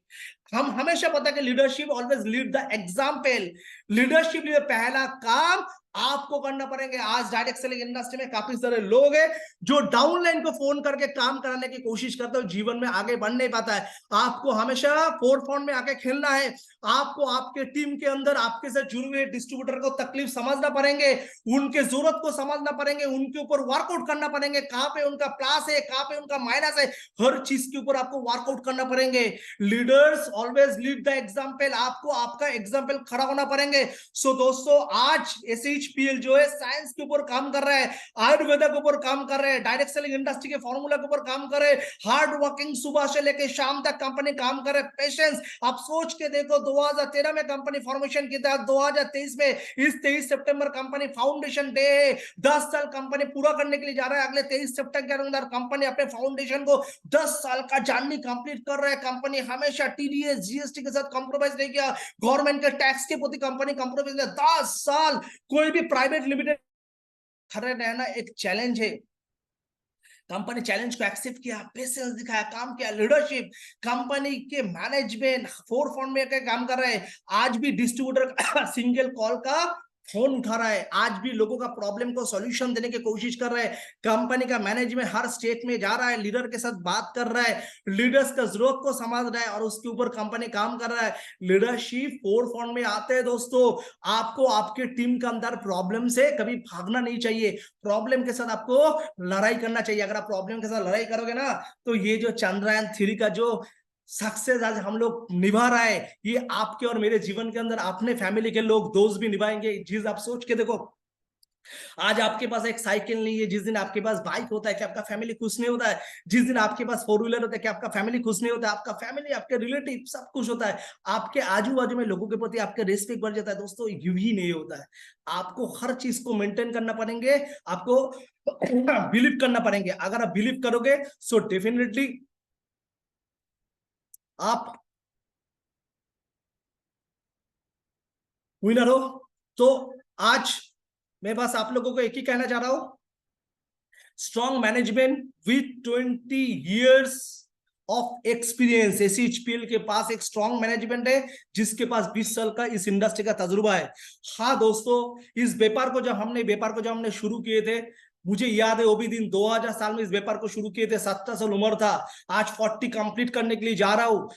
हम हमेशा पता है कि leadership always lead the example. Leadership लिए पहला काम आपको करना पड़ेंगे। आज डायरेक्ट सेलिंग इंडस्ट्री में काफी सारे लोग हैं जो डाउनलाइन को फोन करके काम कराने की कोशिश करते हो, जीवन में आगे बढ़ नहीं पाता है। आपको हमेशा फोरफ्रंट में आके खेलना है। आपको आपके टीम के अंदर आपके साथ जुड़े हुए डिस्ट्रीब्यूटर को तकलीफ समझना पड़ेंगे, उनके जरूरत को समझना पड़ेंगे, उनके ऊपर वर्कआउट करना पड़ेंगे, कहां पे उनका प्लस है, कहां पे उनका माइनस है, हर चीज के ऊपर आपको वर्कआउट करना पड़ेंगे। Leaders always lead the example, आपको आपका एग्जाम्पल खड़ा होना पड़ेंगे। सो दोस्तों, आज SHPL जो है साइंस के ऊपर काम कर रहा है, आयुर्वेदा के ऊपर काम कर रहे हैं, डायरेक्ट सेलिंग इंडस्ट्री के फॉर्मूला के ऊपर काम कर रहे हैं, हार्ड वर्किंग, सुबह से लेकर शाम तक कंपनी काम कर रहे हैं। पेशेंस, आप सोच के देखो, 2013 में कंपनी फॉर्मेशन की था, 2023 में इस 23 सितंबर कंपनी फाउंडेशन डे है। 10 साल कंपनी पूरा करने के लिए जा रहा है। अगले 23 सितंबर के अंदर कंपनी अपने फाउंडेशन को 10 साल का जर्नी कंप्लीट कर रहा है। कंपनी हमेशा TDS GST के साथ कॉम्प्रोमाइज नहीं किया, गवर्नमेंट के टैक्स के प्रति कंपनी कॉम्प्रोमाइज नहीं, 10 साल कोई भी प्राइवेट लिमिटेड खड़े रहना एक चैलेंज है। कंपनी चैलेंज को एक्सेप्ट किया, पेशेंस दिखाया, काम किया। लीडरशिप, कंपनी के मैनेजमेंट फोरफ्रंट में काम कर रहे हैं। आज भी डिस्ट्रीब्यूटर सिंगल कॉल का फोन उठा रहा है, आज भी लोगों का प्रॉब्लम को सॉल्यूशन देने की कोशिश कर रहा है। कंपनी का मैनेजमेंट हर स्टेट में जा रहा है, लीडर के साथ बात कर रहा है, लीडर्स का जरूरत को समझ रहा है और उसके ऊपर कंपनी काम कर रहा है। लीडरशिप फोरफ्रंट में आते हैं दोस्तों। आपको आपके टीम के अंदर प्रॉब्लम से कभी भागना नहीं चाहिए, प्रॉब्लम के साथ आपको लड़ाई करना चाहिए। अगर आप प्रॉब्लम के साथ लड़ाई करोगे ना, तो ये जो चंद्रयान-3 का जो सक्सेस आज हम लोग निभा रहा है, ये आपके और मेरे जीवन के अंदर अपने फैमिली के लोग दोस्त भी निभाएंगे। चीज आप सोच के देखो, आज आपके पास एक साइकिल नहीं है, जिस दिन आपके पास बाइक होता है क्या आपका फैमिली खुश नहीं होता है? जिस दिन आपके पास 4 व्हीलर होता है क्या आपका फैमिली खुश नहीं होता है? आपका फैमिली, आपके रिलेटिव सब खुश होता है, आपके आजू बाजू में लोगों के प्रति आपका रिस्पेक्ट बढ़ जाता है। दोस्तों, यूं ही नहीं होता है, आपको हर चीज को मेंटेन करना पड़ेंगे, आपको बिलीव करना पड़ेंगे। अगर आप बिलीव करोगे सो डेफिनेटली आप विनर हो। तो आज मैं बस आप लोगों को एक ही कहना चाह रहा हूं, strong management with 20 years of experience. SHPL के पास एक स्ट्रॉन्ग मैनेजमेंट है जिसके पास 20 साल का इस इंडस्ट्री का तजुर्बा है। हाँ दोस्तों, इस व्यापार को जब हमने शुरू किए थे, मुझे याद है वो भी दिन 2000 साल में इस व्यापार को शुरू किए थे, 17 साल उम्र था, आज 40 कंप्लीट करने के लिए जा रहा हूं।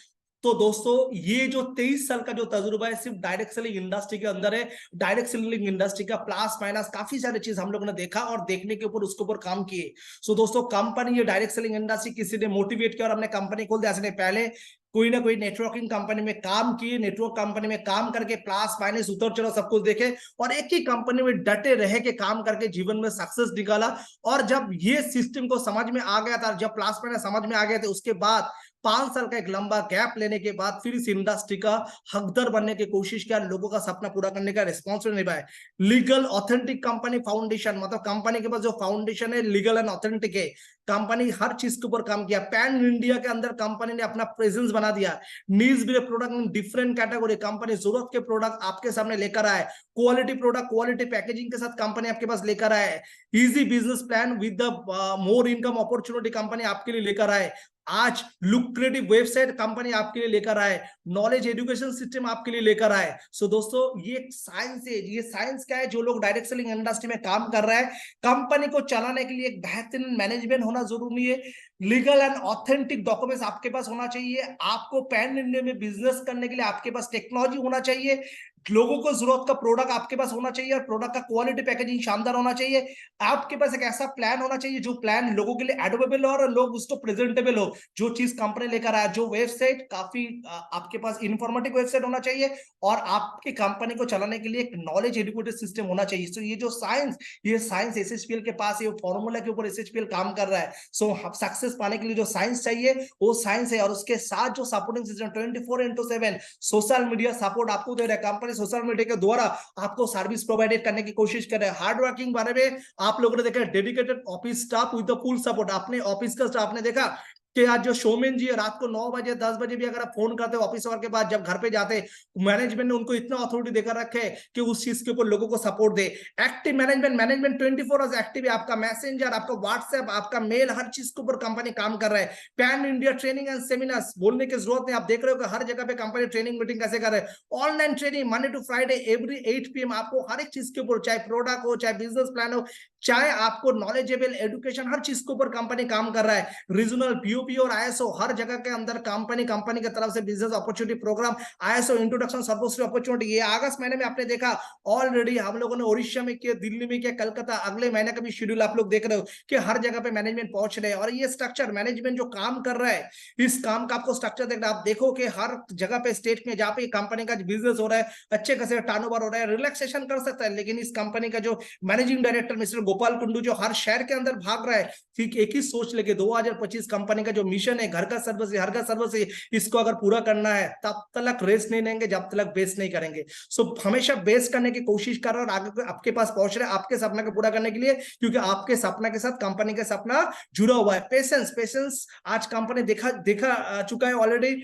तो दोस्तों, ये जो 23 साल का जो तजुर्बा है सिर्फ डायरेक्ट सेलिंग इंडस्ट्री के अंदर है। डायरेक्ट सेलिंग इंडस्ट्री का प्लस माइनस काफी सारी चीज हम लोगों ने देखा और देखने के ऊपर उसके ऊपर काम किए। सो दोस्तों, कंपनी ये डायरेक्ट सेलिंग इंडस्ट्री किसी ने मोटिवेट किया और हमने कंपनी खोल दिया, ऐसे नहीं। पहले कोई ना कोई नेटवर्किंग कंपनी में काम किए, नेटवर्क कंपनी में काम करके प्लस माइनस उतर चढ़ाव सब कुछ देखे और एक ही कंपनी में डटे रह के काम करके जीवन में सक्सेस निकाला। और जब ये सिस्टम को समझ में आ गया था, जब प्लस माइनस समझ में आ गए थे, उसके बाद 5 साल का एक लंबा गैप लेने के बाद फिर इस इंडस्ट्री का हकदार बनने की कोशिश किया, लोगों का सपना पूरा करने का रिस्पॉन्सिबिलिटी निभाया। लीगल ऑथेंटिक कंपनी फाउंडेशन, मतलब कंपनी के पास जो फाउंडेशन है लीगल एंड ऑथेंटिक है। कंपनी हर चीज के ऊपर काम किया। पैन इंडिया के अंदर कंपनी ने अपना प्रेजेंस बना दिया। नीज भी product in different category, company जरूरत के प्रोडक्ट आपके सामने लेकर आए। क्वालिटी प्रोडक्ट क्वालिटी पैकेजिंग के साथ कंपनी आपके पास लेकर आए। Easy business plan with the more income opportunity company आपके लिए लेकर आए। आज लुक्रेटिव वेबसाइट कंपनी आपके लिए लेकर आए। नॉलेज एजुकेशन सिस्टम आपके लिए लेकर आए। सो दोस्तों, ये साइंस है। ये साइंस क्या है? जो लोग डायरेक्ट सेलिंग इंडस्ट्री में काम कर रहे हैं, कंपनी को चलाने के लिए एक बेहतरीन मैनेजमेंट होना जरूरी है। लीगल एंड ऑथेंटिक डॉक्यूमेंट्स आपके पास होना चाहिए। आपको पैन इंडिया में बिजनेस करने के लिए आपके पास टेक्नोलॉजी होना चाहिए। लोगों को जरूरत का प्रोडक्ट आपके पास होना चाहिए और प्रोडक्ट का क्वालिटी पैकेजिंग शानदार होना चाहिए। आपके पास एक ऐसा प्लान होना चाहिए जो प्लान लोगों के लिए एडोबेबल हो और लोग उसको प्रेजेंटेबल हो। जो चीज कंपनी लेकर आया, जो वेबसाइट काफी आपके पास इंफॉर्मेटिव वेबसाइट होना चाहिए और आपकी कंपनी को चलाने के लिए एक नॉलेज एजुकेटेड सिस्टम होना चाहिए। सो ये जो साइंस, ये साइंस एसएचपीएल के पास है, फॉर्मूला के ऊपर एसएचपीएल काम कर रहा है। सो सक्सेस पाने के लिए जो साइंस चाहिए वो साइंस है, और उसके साथ जो supporting system 24/7 social media support आपको दे रहा है। कंपनी सोशल मीडिया के द्वारा आपको सर्विस प्रोवाइड करने की कोशिश कर रहे हैं। हार्ड वर्किंग बारे में आप लोगों ने देखा, dedicated office staff with the full support. अपने ऑफिस का स्टाफ ने देखा कि आज जो शोमैन जी है, रात को 9 बजे 10 बजे भी अगर आप फोन करते हो ऑफिस आवर के बाद, जब घर पे जाते, मैनेजमेंट ने उनको इतना अथॉरिटी देकर रखे है कि उस चीज के ऊपर लोगों को सपोर्ट दे। Active management, management 24 hours active है। आपका मैसेंजर, आपका व्हाट्सएप, आपका मेल, हर चीज के ऊपर कंपनी काम कर रहा है। Pan India training and seminars, बोलने की जरूरत नहीं। आप देख रहे हो कि हर जगह पे कंपनी ट्रेनिंग मीटिंग कैसे कर रहे हैं। Online training Monday to Friday every 8 PM आपको हर एक चीज के ऊपर, चाहे प्रोडक्ट हो, चाहे बिजनेस प्लान हो, चाहे आपको नॉलेजेबल एजुकेशन, हर चीज के ऊपर कंपनी काम कर रहा है। रीजनल पीओपी और आईएसओ हर जगह के अंदर कंपनी की तरफ से business opportunity programme, ISO introduction service opportunity. ये अगस्त महीने में आपने देखा ऑलरेडी हम लोगों ने उड़ीसा में किया, दिल्ली में किया, कलकत्ता, अगले महीने का भी शेड्यूल आप लोग देख रहे हो कि हर जगह पे मैनेजमेंट पहुंच रहे हैं। और ये स्ट्रक्चर मैनेजमेंट जो काम कर रहा है, इस काम का आपको स्ट्रक्चर देखना। आप देखो कि हर जगह पे स्टेट में जहाँ पे कंपनी का बिजनेस हो रहा है, अच्छे खासे टर्नओवर हो रहा है, रिलैक्सेशन कर सकता है। लेकिन इस कंपनी का जो managing director mister Gopal Kundu, जो हर शहर के अंदर भाग रहा है, ठीक एक ही सोच लेके 2025 कंपनी का जो मिशन है, घर का सर्विस है, हर का सर्विस है, इसको अगर पूरा करना है तब तक रेस्ट नहीं लेंगे जब तक बेस नहीं करेंगे। सो हमेशा बेस करने की कोशिश कर रहे हैं और आगे आपके पास पहुंच रहे हैं आपके सपना को पूरा करने के लिए, क्योंकि आपके सपना के साथ कंपनी का सपना जुड़ा हुआ है। पेशेंस, पेशेंस आज कंपनी देखा चुका है ऑलरेडी।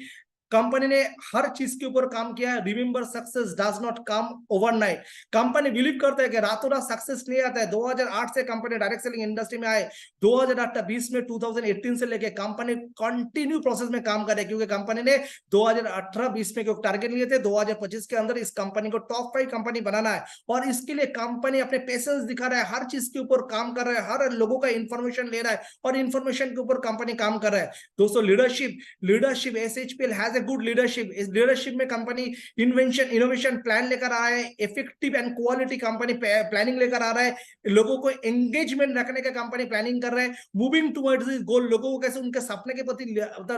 कंपनी ने हर चीज के ऊपर काम किया है। Remember, success does not come overnight. Company believe करता है कि रातों रात सक्सेस नहीं आता है। 2008 से कंपनी डायरेक्ट सेलिंग इंडस्ट्री में आए, 2020 में 2018 से लेके कंपनी कंटिन्यू प्रोसेस में काम कर रही है, क्योंकि कंपनी ने 2018-20 में टारगेट लिए थे, 2025 के अंदर इस कंपनी को टॉप 5 कंपनी बनाना है। और इसके लिए कंपनी अपने पेशेंस दिखा रहा है, हर चीज के ऊपर काम कर रहा है, हर लोगों का इंफॉर्मेशन ले रहा है और इंफॉर्मेशन के ऊपर कंपनी काम कर रहा है। दोस्तों, लीडरशिप एसएचपीएल हैज गुड लीडरशिप। इस लीडरशिप में कंपनी इनोवेशन प्लान लेकर आ रहा है, effective and quality company planning लेकर आ रहा है, लोगों को एंगेजमेंट रखने का कंपनी प्लानिंग कर रहा है, मूविंग टुवर्ड्स दिस गोल, लोगों को कैसे उनके सपने के प्रति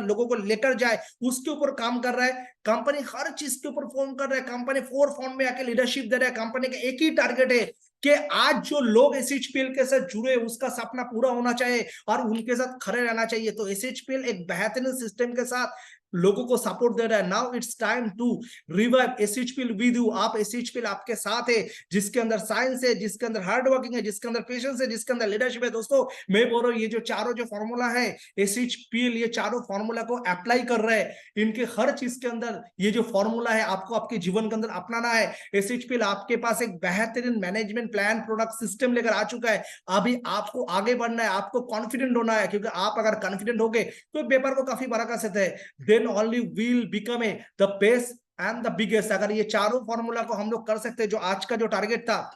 लोगों को लेकर जाए उसके ऊपर काम कर रहा है। कंपनी हर चीज के ऊपर फॉर्म कर रहा है। कंपनी 4 फॉर्म में आके लीडरशिप दे रहा है। कंपनी का एक ही टारगेट है कि आज जो लोग एसएचपीएल के साथ जुड़े, उसका सपना पूरा होना चाहिए और उनके साथ खड़े रहना चाहिए। तो एसएचपीएल एक बेहतरीन सिस्टम के साथ लोगों को सपोर्ट दे रहा है। Now it's time to revive SHPL with you. आप एसएचपीएल आपके साथ है, जिसके अंदर साइंस है, जिसके अंदर हार्ड वर्किंग है, जिसके अंदर पेशेंस है, जिसके अंदर लीडरशिप है। दोस्तों, मैं बोल रहा हूँ, ये जो चारों जो फॉर्मूला है, एसएचपीएल ये चारों फॉर्मूला को अप्लाई कर रहे हैं। इनके हर चीज के अंदर ये जो फॉर्मूला है आपको आपके जीवन के अंदर अपनाना है। एसएचपीएल आपके पास एक बेहतरीन मैनेजमेंट प्लान, प्रोडक्ट सिस्टम लेकर आ चुका है। अभी आपको आगे बढ़ना है, आपको कॉन्फिडेंट होना है, क्योंकि आप अगर कॉन्फिडेंट हो गए तो पेपर को काफी बड़ा कर सकते हैं। Then only will become the best and the biggest. अगर ये चारों फॉर्मूला को हम लोग कर सकते हैं, जो आज का जो टारगेट था,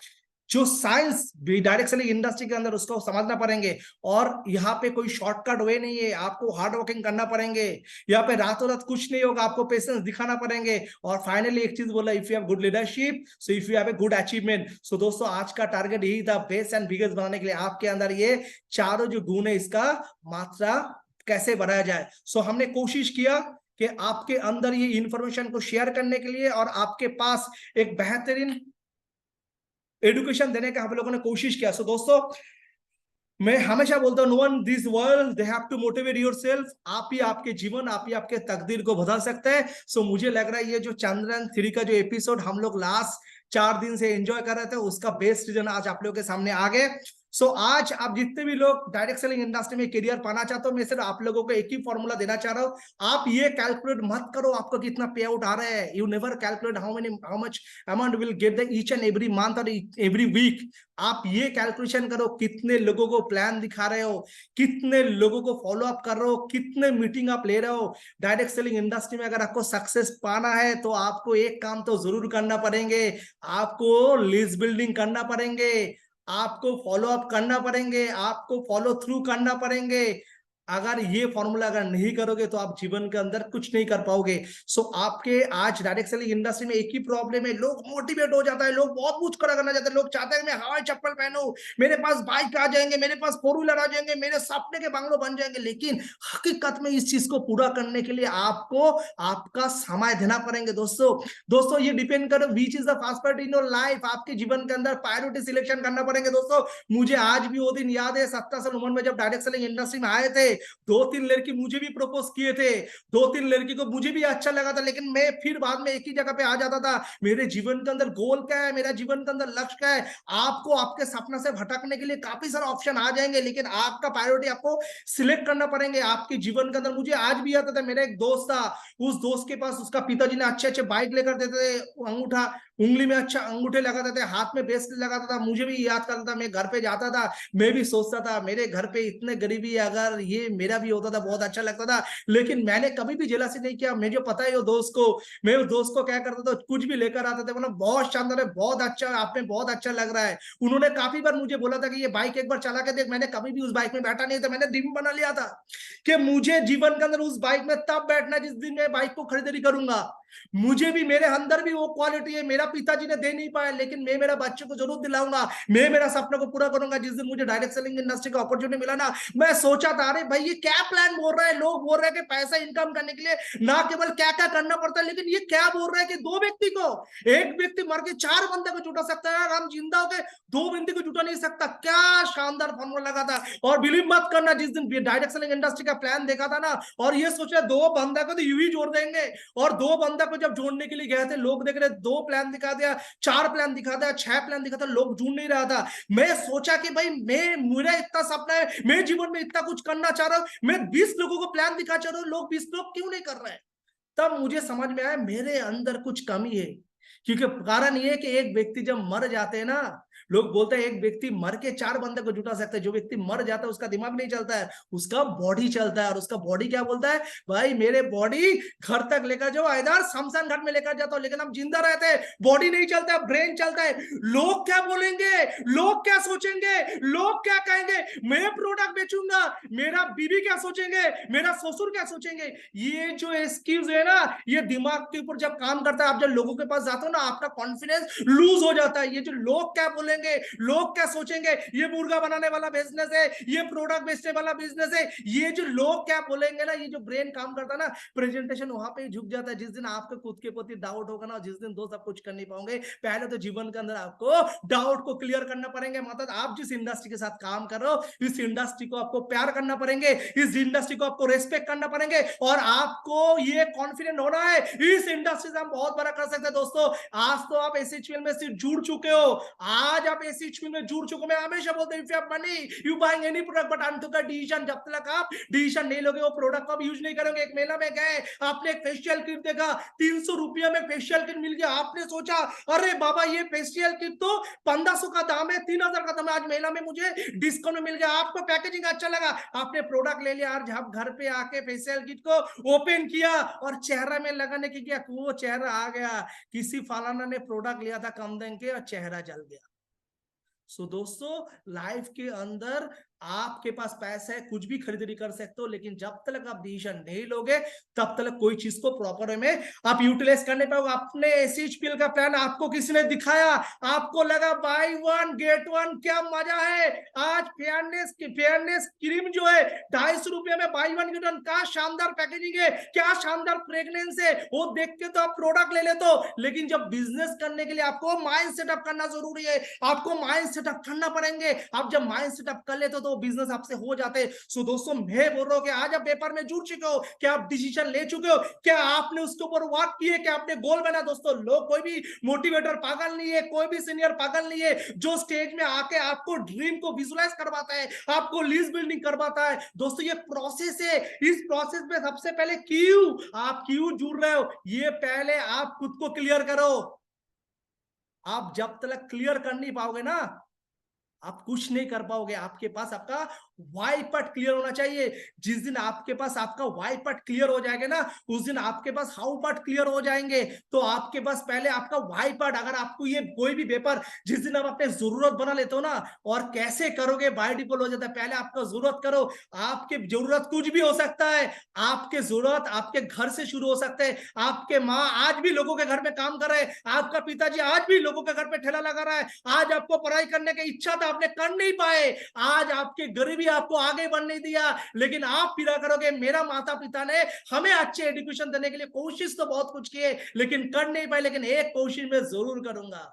जो साइंस डायरेक्ट सेलिंग इंडस्ट्री के अंदर, उसको समझना पड़ेंगे। और यहाँ पे कोई शॉर्टकट वे नहीं है, आपको हार्ड वर्किंग करना पड़ेंगे। यहाँ पे रातों रात कुछ नहीं होगा, आपको पेशेंस दिखाना पड़ेंगे। और फाइनली एक चीज बोला, if you have good leadership, so if you have a good achievement. So दोस्तों, आज का टारगेट यही था, बेस्ट एंड बिगेस्ट बनाने के लिए आपके अंदर ये चारों जो गुण है, इसका मात्रा कैसे बढ़ाया जाए। सो हमने कोशिश किया कि आपके अंदर ये इंफॉर्मेशन को शेयर करने के लिए और आपके पास एक बेहतरीन एडुकेशन देने का हम लोगों ने कोशिश किया। सो दोस्तों, मैं हमेशा बोलता हूँ, no one this world they have to motivate yourself. आप ही आपके जीवन, आप ही आपके तकदीर को बदल सकते हैं। सो मुझे लग रहा है ये जो चंद्रयान 3 का जो एपिसोड हम लोग लास्ट 4 दिन से एंजॉय कर रहे थे, उसका बेस्ट रीजन आज आप लोगों के सामने आ गए। सो आज आप जितने भी लोग डायरेक्ट सेलिंग इंडस्ट्री में करियर पाना चाहते हो, मैं सिर्फ आप लोगों को एक ही फॉर्मूला देना चाह रहा हूँ। आप ये कैलकुलेट मत करो आपको कितना पे आउट आ रहा है। You never calculate how much amount will get the each and every month और एवरी वीक। आप ये कैलकुलेशन करो कितने लोगों को प्लान दिखा रहे हो, कितने लोगों को फॉलो अप कर रहे हो, कितने मीटिंग आप ले रहे हो। डायरेक्ट सेलिंग इंडस्ट्री में अगर आपको सक्सेस पाना है तो आपको एक काम तो जरूर करना पड़ेंगे, आपको लिस्ट बिल्डिंग करना पड़ेंगे, आपको फॉलो अप करना पड़ेंगे, आपको फॉलो थ्रू करना पड़ेंगे। अगर ये फॉर्मूला अगर नहीं करोगे तो आप जीवन के अंदर कुछ नहीं कर पाओगे। सो आपके आज डायरेक्ट सेलिंग इंडस्ट्री में एक ही प्रॉब्लम है, लोग मोटिवेट हो जाता है, लोग बहुत कुछ करना चाहते हैं, लोग चाहते हैं मैं हवाई चप्पल पहनूं, मेरे पास बाइक आ जाएंगे, मेरे पास 4 व्हीलर आ जाएंगे, मेरे सपने के बंगलो बन जाएंगे। लेकिन हकीकत में इस चीज को पूरा करने के लिए आपको आपका समय देना पड़ेंगे। दोस्तों दोस्तों ये डिपेंड करो which is the fast part in your life. आपके जीवन के अंदर प्रायोरिटी सिलेक्शन करना पड़ेंगे। दोस्तों मुझे आज भी वो दिन याद है, 17 साल उम्र में जब डायरेक्ट सेलिंग इंडस्ट्री में आए थे, 2-3 लड़की मुझे भी प्रपोज किए थे, 2-3 लड़की को मुझे भी अच्छा लगा था, लेकिन मैं फिर बाद में एक ही जगह पे आ जाता था। मेरे जीवन के अंदर गोल क्या है, मेरा जीवन के अंदर लक्ष्य क्या है। आपको आपके सपना से भटकने के लिए काफी सारे ऑप्शन आ जाएंगे, लेकिन आपका प्रायोरिटी आपको सिलेक्ट करना पड़ेंगे आपके जीवन के अंदर। मुझे आज भी आता था, मेरा एक दोस्त था, उस दोस्त के पास उसका पिताजी ने अच्छे अच्छे बाइक लेकर देते थे, अंगूठा उंगली में अच्छा अंगूठे लगाते थे, हाथ में ब्रेसलेट लगाता था। मुझे भी याद करता था, मैं घर पे जाता था, मैं भी सोचता था मेरे घर पे इतने गरीबी है, अगर ये मेरा भी होता था बहुत अच्छा लगता था। लेकिन मैंने कभी भी जेलसी नहीं किया। मुझे पता है वो दोस्त को, मैं उस दोस्त को क्या करता था, कुछ भी लेकर आता था, बोला बहुत शानदार है, बहुत अच्छा, आप में बहुत अच्छा लग रहा है। उन्होंने काफी बार मुझे बोला था कि ये बाइक एक बार चला के देख। मैंने कभी भी उस बाइक में बैठा नहीं था। मैंने ड्रीम बना लिया था कि मुझे जीवन के अंदर उस बाइक में तब बैठना जिस दिन मैं बाइक को खरीदारी करूंगा। मुझे भी, मेरे अंदर भी वो क्वालिटी है, मेरा पिताजी ने दे नहीं पाया, लेकिन मैं मेरा बच्चे को जरूर दिलाऊंगा। मैं मेरा सपना को पूरा करूंगा। जिस दिन मुझे डायरेक्ट सेलिंग इंडस्ट्री का अपॉर्चुनिटी मिला ना, मैं सोचा था अरे भाई ये क्या प्लान बोल रहा है, लोग बोल रहे हैं कि पैसा इनकम करने के लिए ना केवल क्या क्या करना पड़ता है, लेकिन ये क्या बोल रहा है कि 2 व्यक्ति को, एक व्यक्ति मर के 4 बंदे को जुटा सकता है, हम जिंदा होकर 2 बंदे को जुटा नहीं सकता। क्या शानदार फॉर्मूला लगा था। और बिलीव मत करना, जिस दिन डायरेक्ट सेलिंग इंडस्ट्री का प्लान देखा था ना, और ये सोचा 2 बंदा को तो यूं ही जोड़ देंगे, और 2 बंदा को जब जोड़ने के लिए गए थे, लोग देख रहे 2 प्लान दिखा दिया, 4 प्लान दिखा दिया, 6 प्लान दिखा था, लोग जुड़ नहीं रहा था। मैं सोचा कि भाई मेरा इतना सपना है, मैं जीवन में इतना कुछ करना चाह रहा हूं, मैं 20 लोगों को प्लान दिखा चाह रहा हूं, लोग 20 लोग क्यों नहीं कर रहे हैं। तब मुझे समझ में आया मेरे अंदर कुछ कमी है। क्योंकि कारण ये है कि एक व्यक्ति जब मर जाते हैं ना, लोग बोलते हैं एक व्यक्ति मर के 4 बंदे को जुटा सकता है। जो व्यक्ति मर जाता है उसका दिमाग नहीं चलता है, उसका बॉडी चलता है। और उसका बॉडी क्या बोलता है, भाई मेरे बॉडी घर तक लेकर जाओ, इधर शमशान घाट में लेकर जाता हूं। लेकिन हम जिंदा रहते हैं, बॉडी नहीं चलता है, ब्रेन चलता है। लोग क्या बोलेंगे, लोग क्या सोचेंगे, लोग क्या कहेंगे, मैं प्रोडक्ट बेचूंगा, मेरा बीवी क्या सोचेंगे, मेरा ससुर क्या सोचेंगे। ये जो एक्सक्यूज है ना, ये दिमाग के ऊपर जब काम करता है, आप जब लोगों के पास जाते हो ना, आपका कॉन्फिडेंस लूज हो जाता है। ये जो लोग क्या बोलेंगे, लोग क्या सोचेंगे, ये मुर्गा बनाने वाला बिजनेस है, ये प्रोडक्ट बेचने वाला बिजनेस है, ये जो लोग क्या बोलेंगे ना, ये जो ब्रेन काम करता है ना, प्रेजेंटेशन वहां पे झुक जाता है। जिस दिन आपको खुद के प्रति डाउट होगा ना, जिस दिन दोस्त आप कुछ कर नहीं पाओगे। पहले तो जीवन के अंदर आपको डाउट को क्लियर करना पड़ेगा। मतलब आप जिस इंडस्ट्री के साथ काम कर रहे हो, इस इंडस्ट्री को आपको प्यार करना पड़ेंगे, इस इंडस्ट्री को आपको रेस्पेक्ट करना पड़ेंगे, और आपको ये कॉन्फिडेंट होना है इस इंडस्ट्री से हम बहुत बड़ा कर सकते हैं। दोस्तों आज तो आप एसएचपीएल में सिर्फ जुड़ चुके हो, आज आप एसएचपीएल में जुड़ चुके हो। मैं हमेशा बोलता हूं if you have money you buying any product but unto decision. जब तक आप डिसीजन नहीं लोगे, वो प्रोडक्ट को आप यूज नहीं करोगे। एक मेला में गए, आपने एक फेशियल किट देखा, 300 रुपया में फेशियल किट मिल गया, आपने सोचा अरे बाबा ये फेशियल किट तो 1500 का दाम है, 3000 का दाम है, आज मेला में मुझे डिस्काउंट में मिल गया। आपको पैकेजिंग अच्छा लगा, आपने प्रोडक्ट ले लिया, और जब घर पे आके फेशियल किट को ओपन किया और चेहरा में लगाने की किया, वो चेहरा आ गया, किसी फलाना ने प्रोडक्ट लिया था कम दाम के और चेहरा जल गया। सो दोस्तों लाइफ के अंदर आपके पास पैसा है, कुछ भी खरीदारी कर सकते हो, लेकिन जब तक आप डिसीजन नहीं लोगे तब तक कोई चीज को प्रॉपर वे में आप यूटिलाइज करने पाओगे। अपने एसएचपीएल का प्लान आपको किसी ने दिखाया, आपको लगा बाय 1 गेट 1 क्या मजा है। आज फेयरनेस क्रीम जो है 250 रुपये में बाय 1 गेट 1, क्या शानदार पैकेजिंग है, क्या शानदार फ्रेग्रेंस है, वो देख के तो आप प्रोडक्ट ले लेते हो। लेकिन जब बिजनेस करने के लिए आपको माइंड सेटअप करना जरूरी है, आपको माइंड सेटअप करना पड़ेंगे। आप जब माइंड सेटअप कर लेते हो तो वो बिजनेस आपसे हो जाते। सो दोस्तों मैं बोल रहा हूँ कि आज आप व्यापार में जुड़ चुके हो, क्या आप डिसीजन ले चुके हो, क्या आपने उसके ऊपर वर्क किए, क्या आपने गोल बना। दोस्तों लोग, कोई भी मोटिवेटर पागल नहीं है, कोई भी सीनियर पागल नहीं है जो स्टेज में आके आपको ड्रीम को विजुलाइज करवाता है, आपको लिस्ट बिल्डिंग करवाता है। दोस्तों ये प्रोसेस है, इस प्रोसेस में सबसे पहले आप क्यों जुड़ रहे हो, ये पहले आप खुद को क्लियर करो। आप जब तक क्लियर कर नहीं पाओगे ना, आप कुछ नहीं कर पाओगे। आपके पास आपका वाई पार्ट क्लियर होना चाहिए। जिस दिन आपके पास आपका वाई पार्ट क्लियर हो जाएगा ना, उस दिन आपके पास हाउ पार्ट क्लियर हो जाएंगे। तो आपके पास पहले आपका वाई पार्ट, अगर आपको ये कोई भी पेपर जिस दिन आप अपने जरूरत बना लेते हो ना, और कैसे करोगे बाय डिफॉल्ट हो जाता है, पहले आपका जरूरत करो। आपके जरूरत कुछ भी हो सकता है, आपके जरूरत आपके घर से शुरू हो सकते हैं। आपके माँ आज भी लोगों के घर में काम कर रहे हैं, आपका पिताजी आज भी लोगों के घर पे ठेला लगा रहा है। आज आपको पढ़ाई करने की इच्छा था, आपने कर नहीं पाए। आज आपके गरीबी आपको आगे बढ़ नहीं दिया, लेकिन आप फिरा करोगे मेरा माता पिता ने हमें अच्छे एजुकेशन देने के लिए कोशिश तो बहुत कुछ किए, लेकिन कर नहीं पाए। लेकिन एक कोशिश मैं जरूर करूंगा,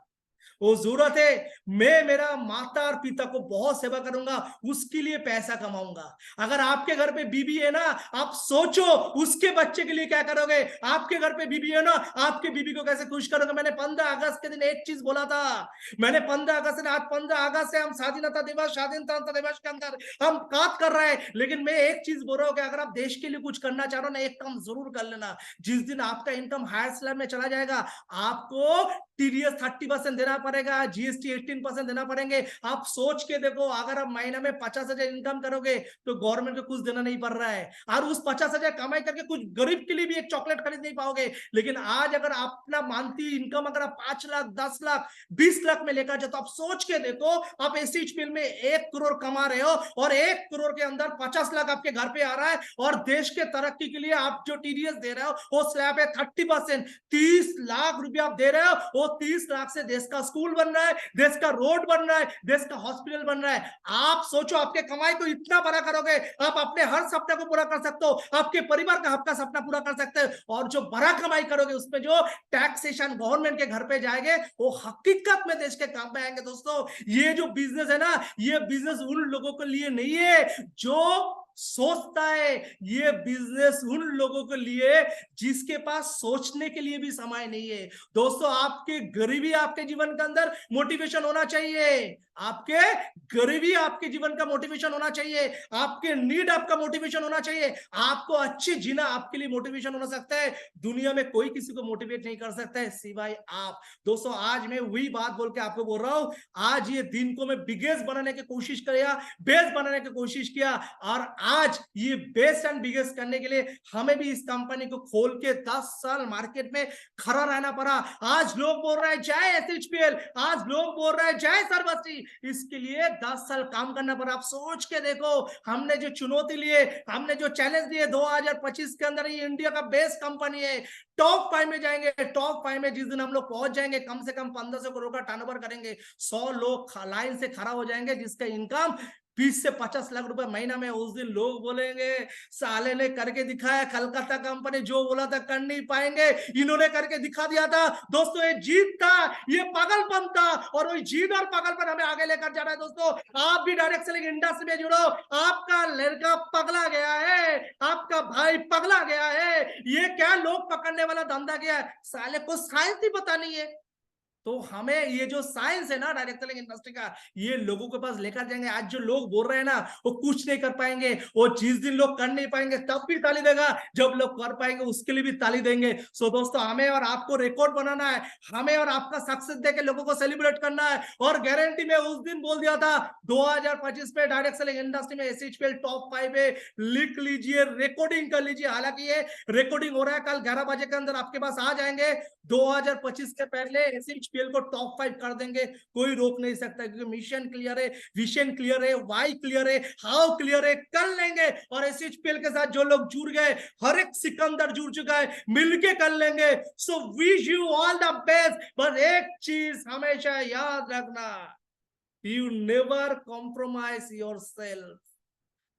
वो जरूरत है, मैं मेरा माता और पिता को बहुत सेवा करूंगा, उसके लिए पैसा कमाऊंगा। अगर आपके घर पे बीबी है ना, आप सोचो उसके बच्चे के लिए क्या करोगे। आपके घर पे बीबी है ना, आपके बीबी को कैसे खुश करोगे। मैंने 15 अगस्त के दिन एक चीज बोला था, मैंने 15 अगस्त से, आज 15 अगस्त से हम स्वाधीनता दिवस के अंदर हम बात कर रहे हैं, लेकिन मैं एक चीज बोल रहा हूँ कि अगर आप देश के लिए कुछ करना चाह रहे हो ना, एक काम जरूर कर लेना। जिस दिन आपका इनकम हायर स्लैब में चला जाएगा, आपको टीडीएस 30% देना पड़ेगा, जीएसटी 18% देना पड़ेंगे। आप सोच के देखो, अगर आप महीना में 50,000 इनकम करोगे तो गवर्नमेंट को कुछ देना नहीं पड़ रहा है, और उस 50,000 कमाई करके कुछ गरीब के लिए भी एक चॉकलेट खरीद नहीं पाओगे। लेकिन आज अगर अपना मानती इनकम अगर आप 5 लाख 10 लाख 20 लाख में लेकर जाओ, तो आप सोच के देखो, आप एसएचपीएल में 1 करोड़ कमा रहे हो, और 1 करोड़ के अंदर 50 लाख आपके घर पे आ रहा है, और देश के तरक्की के लिए आप जो टीडीएस दे रहे हो वो स्लैब है 30%। 30 लाख रुपया आप दे रहे हो, वो 30 लाख से देश का स्कूल बन रहा है, देश का रोड बन रहा है, देश का हॉस्पिटल बन रहा है। आप सोचो, आपके कमाई को इतना बड़ा करोगे, आप अपने हर सपने को पूरा कर सकते हो, आपके परिवार का आपका सपना पूरा कर सकते हो। और जो बड़ा कमाई करोगे, उसमें जो टैक्सेशन गवर्नमेंट के घर पे जाएंगे, वो हकीकत में देश के काम में आएंगे। दोस्तों ये जो बिजनेस है ना, ये बिजनेस उन लोगों के लिए नहीं है जो सोचता है, ये बिजनेस उन लोगों के लिए जिसके पास सोचने के लिए भी समय नहीं है। दोस्तों आपके गरीबी आपके जीवन के अंदर मोटिवेशन होना चाहिए, आपके गरीबी आपके जीवन का मोटिवेशन होना चाहिए, आपके नीड आपका मोटिवेशन होना चाहिए, आपको अच्छी जीना आपके लिए मोटिवेशन हो सकता है। दुनिया में कोई किसी को मोटिवेट नहीं कर सकता है सिवाय आप। दोस्तों आज मैं वही बात बोल के आपको बोल रहा हूं, आज ये दिन को मैं बिगेस्ट बनाने की कोशिश किया, बेस्ट बनाने की कोशिश किया, और आज ये बेस्ट एंड बिगेस्ट करने के लिए हमें भी इस कंपनी को खोल के 10 साल मार्केट में खड़ा रहना पड़ा। आज लोग बोल रहे हैं जय एसएचपीएल, आज लोग बोल रहे हैं जय सर्वश्री, इसके लिए 10 साल काम करना पड़ा। आप सोच के देखो, हमने जो चुनौती लिए, हमने जो चैलेंज लिए, 2025 के अंदर ये इंडिया का बेस्ट कंपनी है, टॉप 5 में जाएंगे। टॉप 5 में जिस दिन हम लोग पहुंच जाएंगे, कम से कम 1500 करोड़ का टर्नओवर करेंगे, 100 लोग लाइन से खड़ा हो जाएंगे जिसका इनकम 20 से 50 लाख रुपए महीना में। उस दिन लोग बोलेंगे साले ने करके दिखाया, कलकत्ता कंपनी जो बोला था कर नहीं पाएंगे, इन्होंने करके दिखा दिया था। दोस्तों ये जीत था, ये पागलपन था, और वही जीत और पागलपन हमें आगे लेकर जा रहा है। दोस्तों आप भी डायरेक्ट सेलिंग इंडस्ट्री में जुड़ो, आपका लड़का पगला गया है, आपका भाई पगला गया है, ये क्या लोग पकड़ने वाला धंधा किया है, साले को साइंस ही पता नहीं है। तो हमें ये जो साइंस है ना डायरेक्ट सेलिंग इंडस्ट्री का, ये लोगों के पास लेकर जाएंगे। आज जो लोग बोल रहे हैं ना वो कुछ नहीं कर पाएंगे, वो जिस दिन लोग कर नहीं पाएंगे तब भी ताली देगा, जब लोग कर पाएंगे उसके लिए भी ताली देंगे। सो दोस्तों हमें और आपको रिकॉर्ड बनाना है, हमें और आपका सक्सेस देके लोगों को सेलिब्रेट करना है। और गारंटी में उस दिन बोल दिया था 2025 में डायरेक्ट सेलिंग इंडस्ट्री में एसएचपीएल टॉप 5 में, लिख लीजिए, रिकॉर्डिंग कर लीजिए। हालांकि ये रिकॉर्डिंग हो रहा है, कल 11 बजे के अंदर आपके पास आ जाएंगे। 2025 के पहले एसएचपीएल को टॉप 5 कर देंगे, कोई रोक नहीं सकता, क्योंकि मिशन क्लियर है, विजन क्लियर है, वाई क्लियर है, हाउ क्लियर है, कर लेंगे। और एसएचपीएल के साथ जो लोग जुड़ गए, हर एक सिकंदर जुड़ चुका है, मिलके कर लेंगे। So wish you all the best. बस एक चीज हमेशा याद रखना, यू नेवर कॉम्प्रोमाइज योरसेल्फ।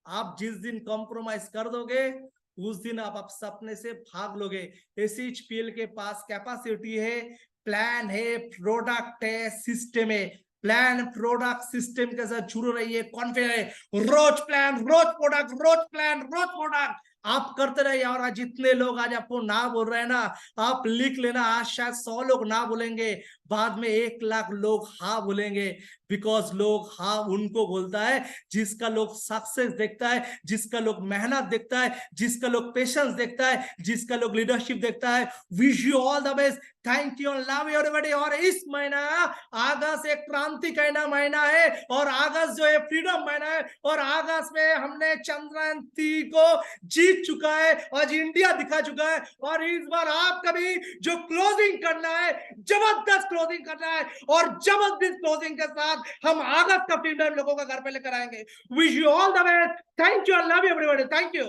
आप जिस दिन कॉम्प्रोमाइज कर दोगे, उस दिन आप सपने से भाग लोगे। एसएचपीएल के पास कैपेसिटी है, प्लान है, प्रोडक्ट है, सिस्टम है, प्लान प्रोडक्ट सिस्टम के साथ जुड़ रही है, कॉन्फिडेंट, रोज प्लान रोज प्रोडक्ट, रोज प्लान रोज प्रोडक्ट आप करते रहिए। और आज जितने लोग आज आपको ना बोल रहे हैं ना, आप लिख लेना, आज शायद 100 लोग ना बोलेंगे, बाद में 1 लाख लोग हाँ बोलेंगे। बिकॉज लोग हाँ उनको बोलता है जिसका लोग सक्सेस देखता है, जिसका लोग मेहनत देखता है, जिसका लोग पेशेंस देखता है, जिसका लोग लीडरशिप देखता है। Wish you all the best, thank you, love you everybody. और इस महीना अगस्त एक क्रांति का महीना है, और अगस्त जो है फ्रीडम महीना है, और अगस्त में हमने चंद्रयान 3 को जीत चुका है, आज इंडिया दिखा चुका है। और इस बार आपका भी जो क्लोजिंग करना है, जबरदस्त क्लोजिंग करना है, और जबरदस्त क्लोजिंग के साथ हम अगस्त का फ्रीडम लोगों का घर पे लेकर आएंगे। Wish you all the best, thank you, love you everybody, thank you.